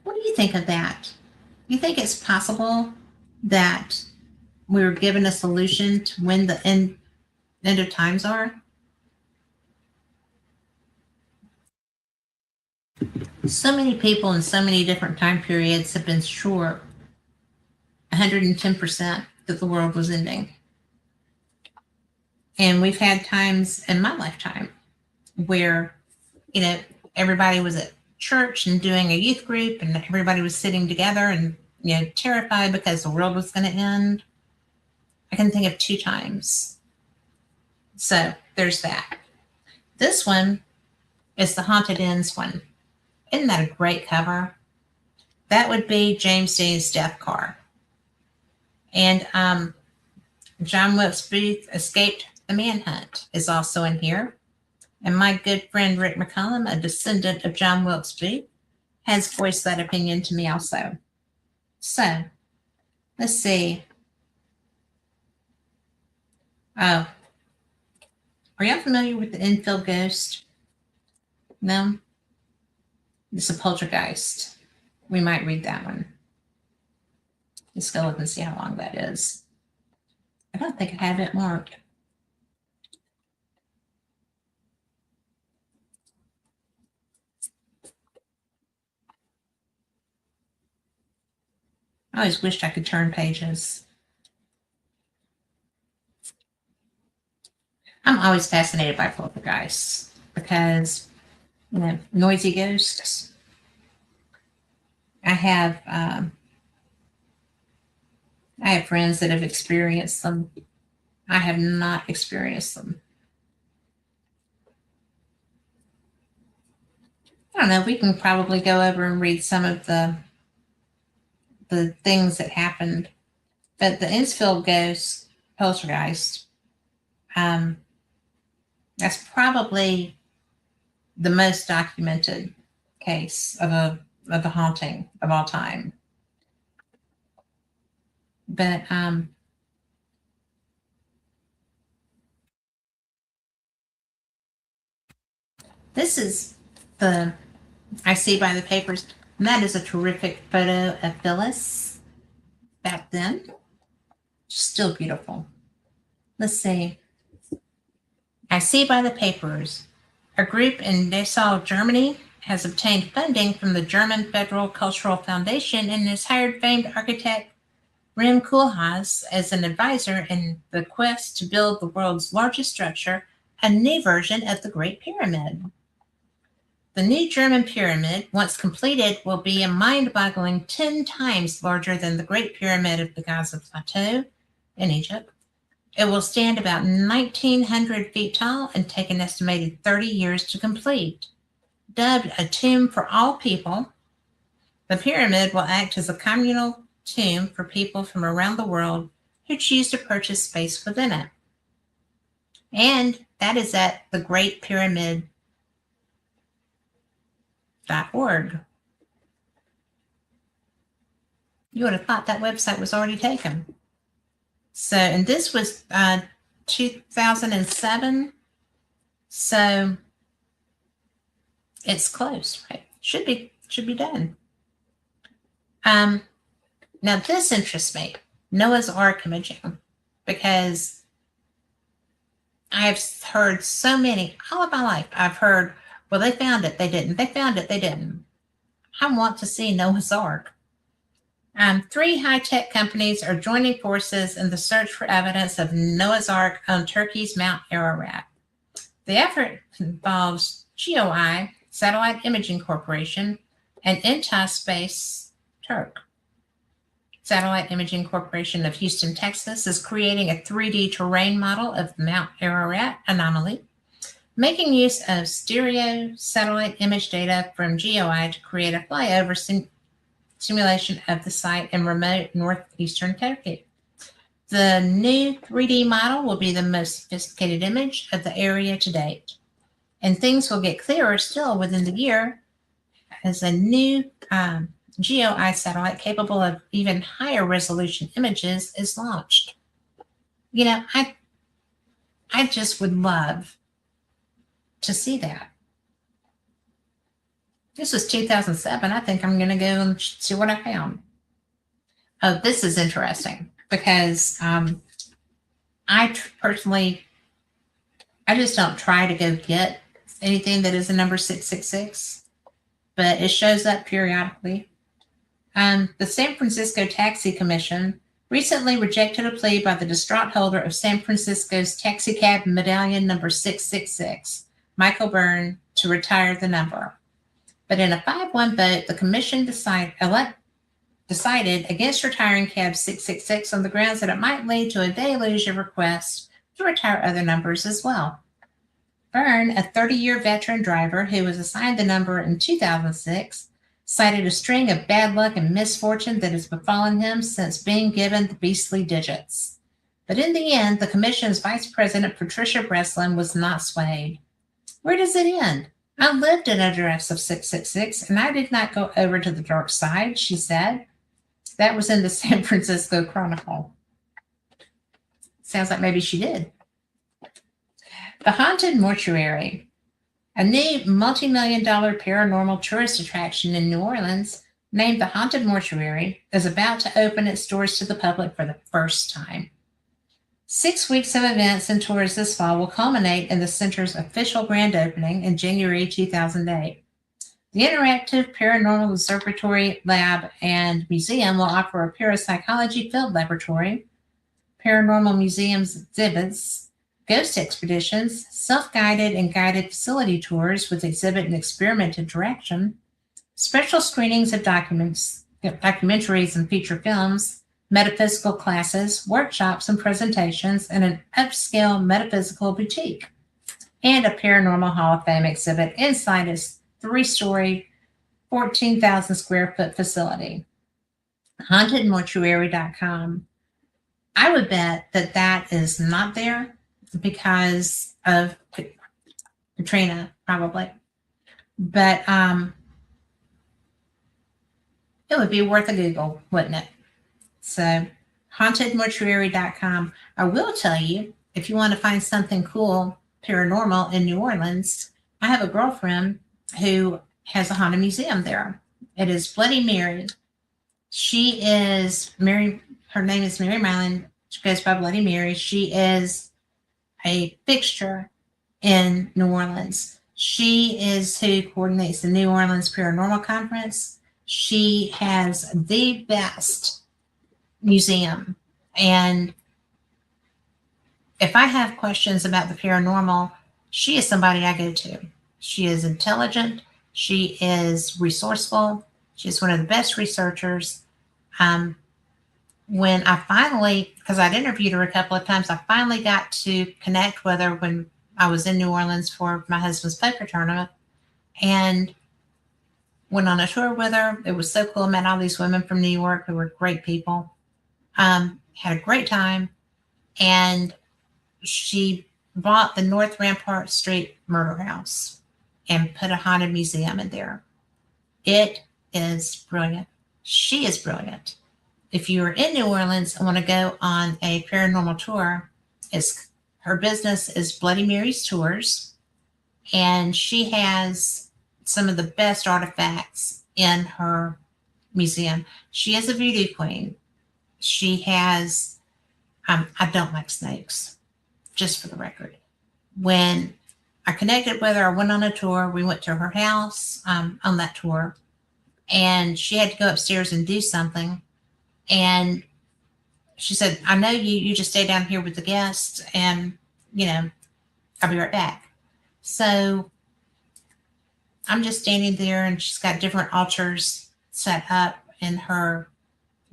What do you think of that? You think it's possible that we were given a solution to when the end of times are? So many people in so many different time periods have been sure 110% that the world was ending. And we've had times in my lifetime where, everybody was at church and doing a youth group and everybody was sitting together and, terrified because the world was going to end. I can think of 2 times. So there's that. This one is the Haunted Inns one. Isn't that a great cover? That would be James Dean's Death Car. And John Wilkes Booth escaped The Manhunt is also in here. And my good friend Rick McCollum, a descendant of John Wilkes Booth, has voiced that opinion to me also. So, let's see. Oh, are y'all familiar with the Enfield ghost? No? It's a poltergeist. We might read that one. Let's go look and see how long that is. I don't think I have it marked. I always wished I could turn pages. I'm always fascinated by poltergeists because, noisy ghosts. I have friends that have experienced them. I have not experienced them. I don't know. We can probably go over and read some of the things that happened. But the Enfield ghost, poltergeist, that's probably the most documented case of a haunting of all time. But this is the I see by the papers, and that is a terrific photo of Phyllis back then. Still beautiful. Let's see. I see by the papers, a group in Dessau, Germany, has obtained funding from the German Federal Cultural Foundation and has hired famed architect Rem Koolhaas as an advisor in the quest to build the world's largest structure, a new version of the Great Pyramid. The new German pyramid, once completed, will be a mind-boggling 10 times larger than the Great Pyramid of the Gaza Plateau in Egypt. It will stand about 1,900 feet tall and take an estimated 30 years to complete. Dubbed a tomb for all people, the pyramid will act as a communal tomb for people from around the world who choose to purchase space within it. And that is at thegreatpyramid.org. You would have thought that website was already taken. So, and this was 2007. So it's close, right? Should be done. Now this interests me, Noah's Ark imaging, because I've heard so many, all of my life, I've heard, well, they found it, they didn't. They found it, they didn't. I want to see Noah's Ark. 3 high-tech companies are joining forces in the search for evidence of Noah's Ark on Turkey's Mount Ararat. The effort involves GeoEye, Satellite Imaging Corporation, and Space Turk. Satellite Imaging Corporation of Houston, Texas, is creating a 3D terrain model of the Mount Ararat anomaly, making use of stereo satellite image data from GeoEye to create a flyover simulation of the site in remote northeastern Turkey. The new 3D model will be the most sophisticated image of the area to date, and things will get clearer still within the year as a new GeoEye satellite capable of even higher resolution images is launched. I just would love to see that. This was 2007. I think I'm going to go and see what I found. Oh, this is interesting because I personally, I just don't try to go get anything that is a number 666, but it shows up periodically. The San Francisco Taxi Commission recently rejected a plea by the distraught holder of San Francisco's taxi cab medallion number 666, Michael Byrne, to retire the number. But in a 5-1 vote, the commission decided against retiring cab 666 on the grounds that it might lead to a deluge of requests to retire other numbers as well. Byrne, a 30-year veteran driver who was assigned the number in 2006, cited a string of bad luck and misfortune that has befallen him since being given the beastly digits. But in the end, the commission's vice president, Patricia Breslin, was not swayed. Where does it end? I lived in a dress of 666, and I did not go over to the dark side, she said. That was in the San Francisco Chronicle. Sounds like maybe she did. The Haunted Mortuary. A new multi-million-dollar paranormal tourist attraction in New Orleans, named the Haunted Mortuary, is about to open its doors to the public for the first time. 6 weeks of events and tours this fall will culminate in the center's official grand opening in January 2008. The interactive paranormal observatory, lab, and museum will offer a parapsychology field laboratory, paranormal museums exhibits, ghost expeditions, self-guided and guided facility tours with exhibit and experiment interaction, special screenings of documentaries and feature films, metaphysical classes, workshops, and presentations, and an upscale metaphysical boutique, and a Paranormal Hall of Fame exhibit inside its 3-story, 14,000 square foot facility. HauntedMortuary.com. I would bet that that is not there because of Katrina, probably. But it would be worth a Google, wouldn't it? So, hauntedmortuary.com. I will tell you, if you want to find something cool, paranormal in New Orleans, I have a girlfriend who has a haunted museum there. It is Bloody Mary. She is Mary. Her name is Mary Mylan. She goes by Bloody Mary. She is a fixture in New Orleans. She is who coordinates the New Orleans Paranormal Conference. She has the best museum. And if I have questions about the paranormal, she is somebody I go to. She is intelligent. She is resourceful. She's one of the best researchers. When I finally, because I'd interviewed her a couple of times, I finally got to connect with her when I was in New Orleans for my husband's poker tournament and went on a tour with her. It was so cool. Met all these women from New York who were great people. Had a great time. And she bought the North Rampart Street Murder House and put a haunted museum in there. It is brilliant. She is brilliant. If you are in New Orleans and want to go on a paranormal tour, her business is Bloody Mary's Tours, and she has some of the best artifacts in her museum. She is a voodoo queen. She has, I don't like snakes, just for the record. When I connected with her, I went on a tour. We went to her house on that tour, and she had to go upstairs and do something. And she said, I know you just stay down here with the guests, and, I'll be right back. So I'm just standing there, and she's got different altars set up in her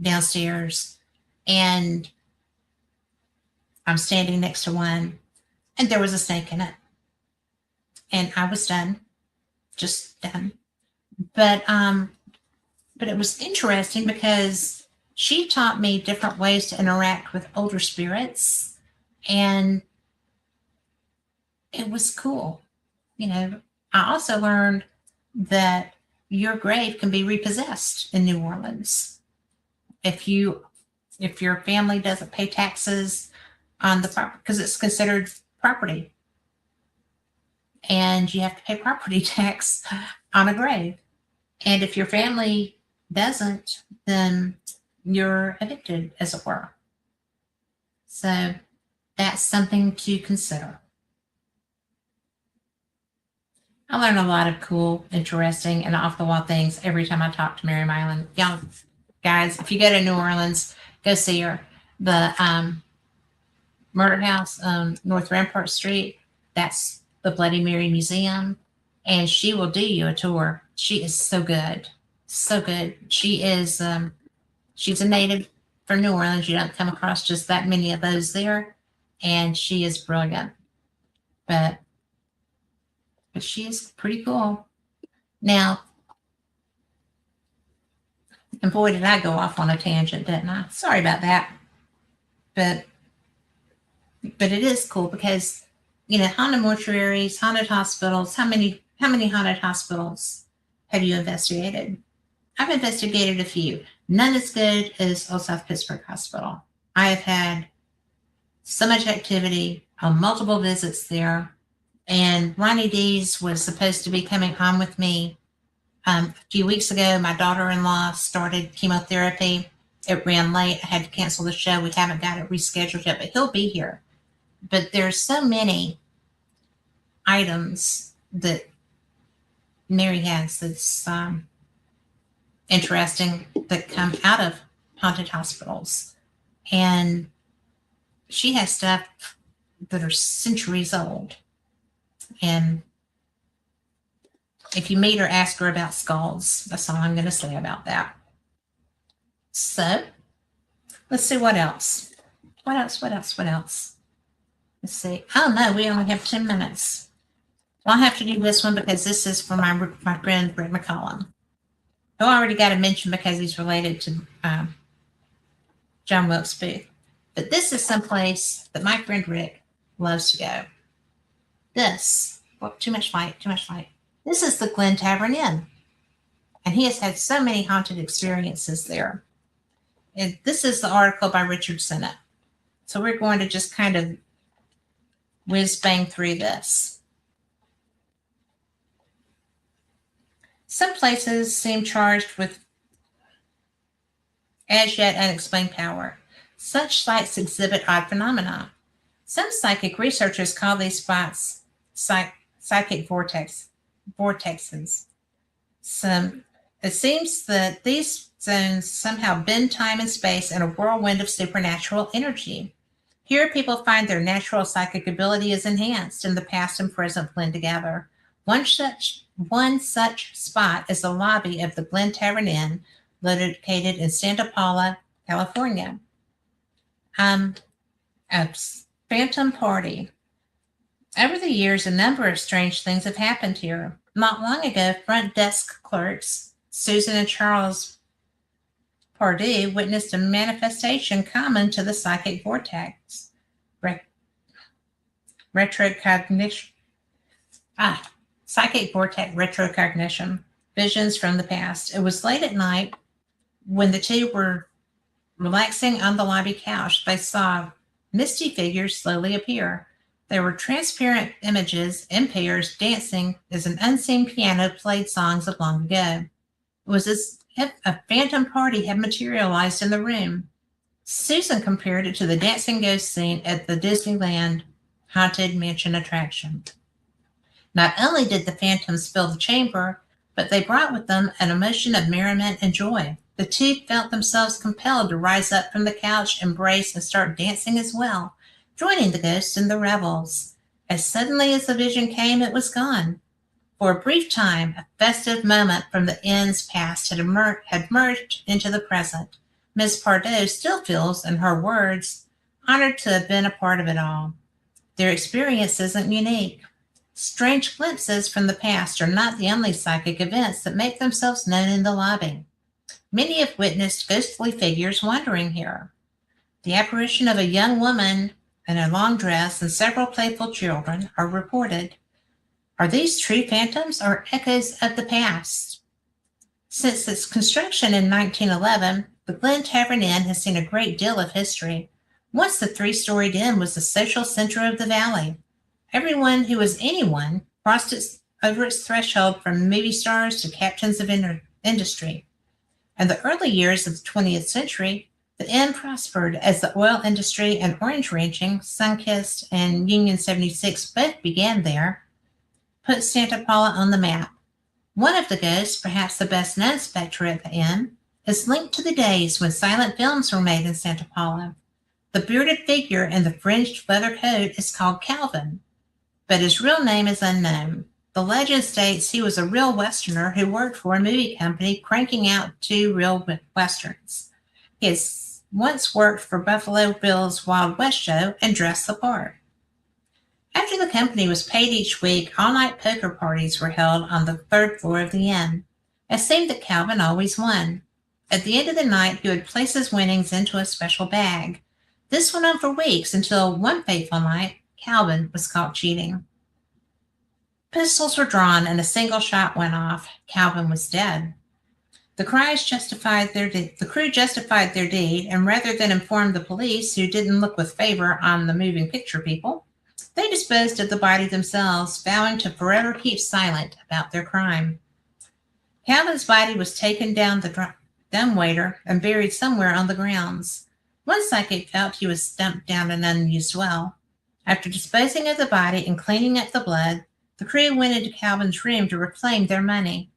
downstairs. And I'm standing next to one, and there was a snake in it. And I was done, just done. But it was interesting because she taught me different ways to interact with older spirits, and it was cool. I also learned that your grave can be repossessed in New Orleans. If your family doesn't pay taxes on the property, because it's considered property, and you have to pay property tax on a grave. And if your family doesn't, then you're evicted, as it were. So that's something to consider. I learn a lot of cool, interesting, and off-the-wall things every time I talk to Mary Mylan. Y'all, guys, if you go to New Orleans, go see her. The Murder House on North Rampart Street, that's the Bloody Mary Museum, and she will do you a tour. She is so good. So good. She is, she's a native from New Orleans. You don't come across just that many of those there, and she is brilliant. But she is pretty cool. Now, and boy, did I go off on a tangent, didn't I? Sorry about that. But But it is cool because, haunted mortuaries, haunted hospitals. How many haunted hospitals have you investigated? I've investigated a few. None as good as Old South Pittsburgh Hospital. I have had so much activity on multiple visits there. And Ronnie Dees was supposed to be coming home with me. A few weeks ago, my daughter-in-law started chemotherapy. It ran late. I had to cancel the show. We haven't got it rescheduled yet, but he'll be here. But there's so many items that Mary has that's interesting that come out of haunted hospitals. And she has stuff that are centuries old. And if you meet her, ask her about skulls. That's all I'm going to say about that. So, let's see what else. What else? Let's see. Oh, no, we only have 10 minutes. Well, I'll have to do this one because this is for my friend Brett McCollum, who I already got to mention because he's related to John Wilkes Booth. But this is someplace that my friend Rick loves to go. Too much light. This is the Glen Tavern Inn. And he has had so many haunted experiences there. And this is the article by Richard Sennett. So we're going to just kind of whiz bang through this. Some places seem charged with as yet unexplained power. Such sites exhibit odd phenomena. Some psychic researchers call these spots psychic vortexes. It seems that these zones somehow bend time and space in a whirlwind of supernatural energy. Here, people find their natural psychic ability is enhanced and the past and present blend together. One such spot is the lobby of the Glen Tavern Inn, located in Santa Paula, California. A phantom party. Over the years, a number of strange things have happened here. Not long ago, front desk clerks Susan and Charles Pardue witnessed a manifestation common to the psychic vortex. Retrocognition. Psychic vortex retrocognition. Visions from the past. It was late at night when the two were relaxing on the lobby couch. They saw misty figures slowly appear. There were transparent images in pairs dancing as an unseen piano played songs of long ago. It was as if a phantom party had materialized in the room. Susan compared it to the dancing ghost scene at the Disneyland Haunted Mansion attraction. Not only did the phantoms fill the chamber, but they brought with them an emotion of merriment and joy. The two felt themselves compelled to rise up from the couch, embrace, and start dancing as well, joining the ghosts in the revels. As suddenly as the vision came, it was gone. For a brief time, a festive moment from the inn's past had merged into the present. Miss Pardue still feels, in her words, honored to have been a part of it all. Their experience isn't unique. Strange glimpses from the past are not the only psychic events that make themselves known in the lobby. Many have witnessed ghostly figures wandering here. The apparition of a young woman in a long dress and several playful children are reported. Are these true phantoms or echoes of the past? Since its construction in 1911, the Glen Tavern Inn has seen a great deal of history. Once the three-storied inn was the social center of the valley. Everyone who was anyone crossed over its threshold, from movie stars to captains of industry. In the early years of the 20th century, the inn prospered as the oil industry and orange ranching, Sunkist and Union 76 both began there, put Santa Paula on the map. One of the ghosts, perhaps the best known specter at the inn, is linked to the days when silent films were made in Santa Paula. The bearded figure in the fringed leather coat is called Calvin, but his real name is unknown. The legend states he was a real Westerner who worked for a movie company cranking out 2 real Westerns. He has once worked for Buffalo Bill's Wild West show and dressed the part. After the company was paid each week, all-night poker parties were held on the 3rd floor of the inn. It seemed that Calvin always won. At the end of the night, he would place his winnings into a special bag. This went on for weeks until one fateful night, Calvin was caught cheating. Pistols were drawn and a single shot went off. Calvin was dead. The crew justified their deed, and rather than inform the police, who didn't look with favor on the moving picture people, they disposed of the body themselves, vowing to forever keep silent about their crime. Calvin's body was taken down the dumbwaiter and buried somewhere on the grounds. One psychic felt he was dumped down an unused well. After disposing of the body and cleaning up the blood, the crew went into Calvin's room to reclaim their money.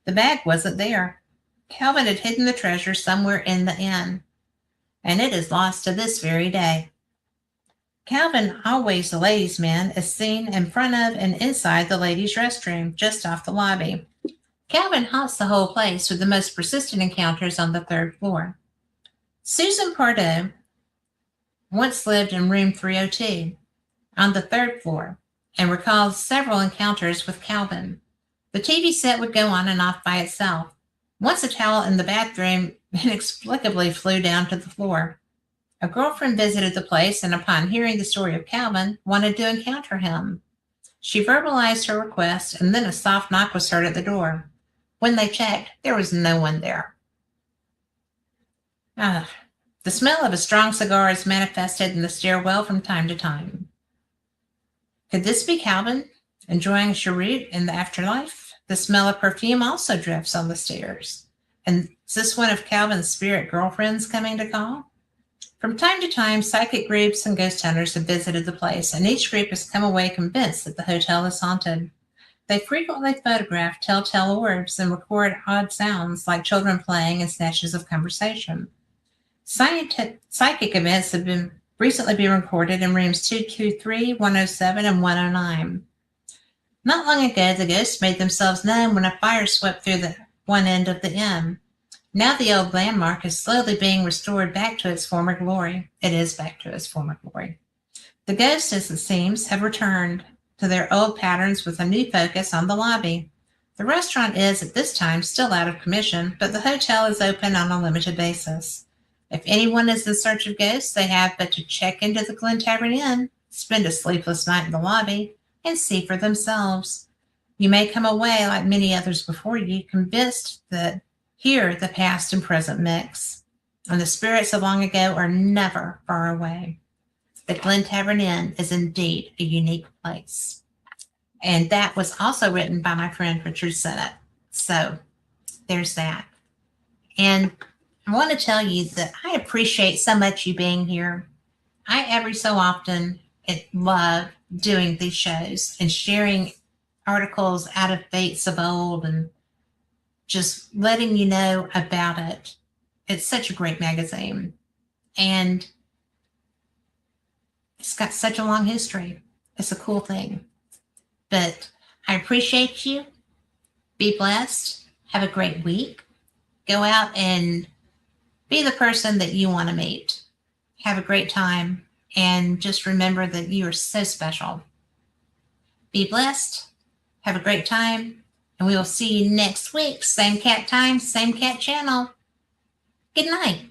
The bag wasn't there. Calvin had hidden the treasure somewhere in the inn, and it is lost to this very day. Calvin, always a ladies' man, is seen in front of and inside the ladies' restroom, just off the lobby. Calvin haunts the whole place with the most persistent encounters on the third floor. Susan Pardo once lived in room 302 on the third floor and recalls several encounters with Calvin. The TV set would go on and off by itself. Once a towel in the bathroom inexplicably flew down to the floor. A girlfriend visited the place and upon hearing the story of Calvin, wanted to encounter him. She verbalized her request and then a soft knock was heard at the door. When they checked, there was no one there. The smell of a strong cigar is manifested in the stairwell from time to time. Could this be Calvin enjoying a cheroot in the afterlife? The smell of perfume also drifts on the stairs. And is this one of Calvin's spirit girlfriends coming to call? From time to time, psychic groups and ghost hunters have visited the place, and each group has come away convinced that the hotel is haunted. They frequently photograph telltale orbs and record odd sounds like children playing and snatches of conversation. Psychic events have recently been recorded in rooms 223, 107, and 109. Not long ago, the ghosts made themselves known when a fire swept through the one end of the inn. Now the old landmark is slowly being restored back to its former glory. It is back to its former glory. The ghosts, as it seems, have returned to their old patterns with a new focus on the lobby. The restaurant is, at this time, still out of commission, but the hotel is open on a limited basis. If anyone is in search of ghosts, they have but to check into the Glen Tavern Inn, spend a sleepless night in the lobby, and see for themselves. You may come away, like many others before you, convinced that here the past and present mix, and the spirits of long ago are never far away. The Glen Tavern Inn is indeed a unique place. And that was also written by my friend Richard Sennett. So there's that. And I want to tell you that I appreciate so much you being here. I every so often love doing these shows and sharing articles out of Fates of Old and just letting you know about it. It's such a great magazine. And it's got such a long history. It's a cool thing. But I appreciate you. Be blessed. Have a great week. Go out and be the person that you want to meet. Have a great time. And just remember that you are so special. Be blessed. Have a great time. And we will see you next week. Same cat time, same cat channel. Good night.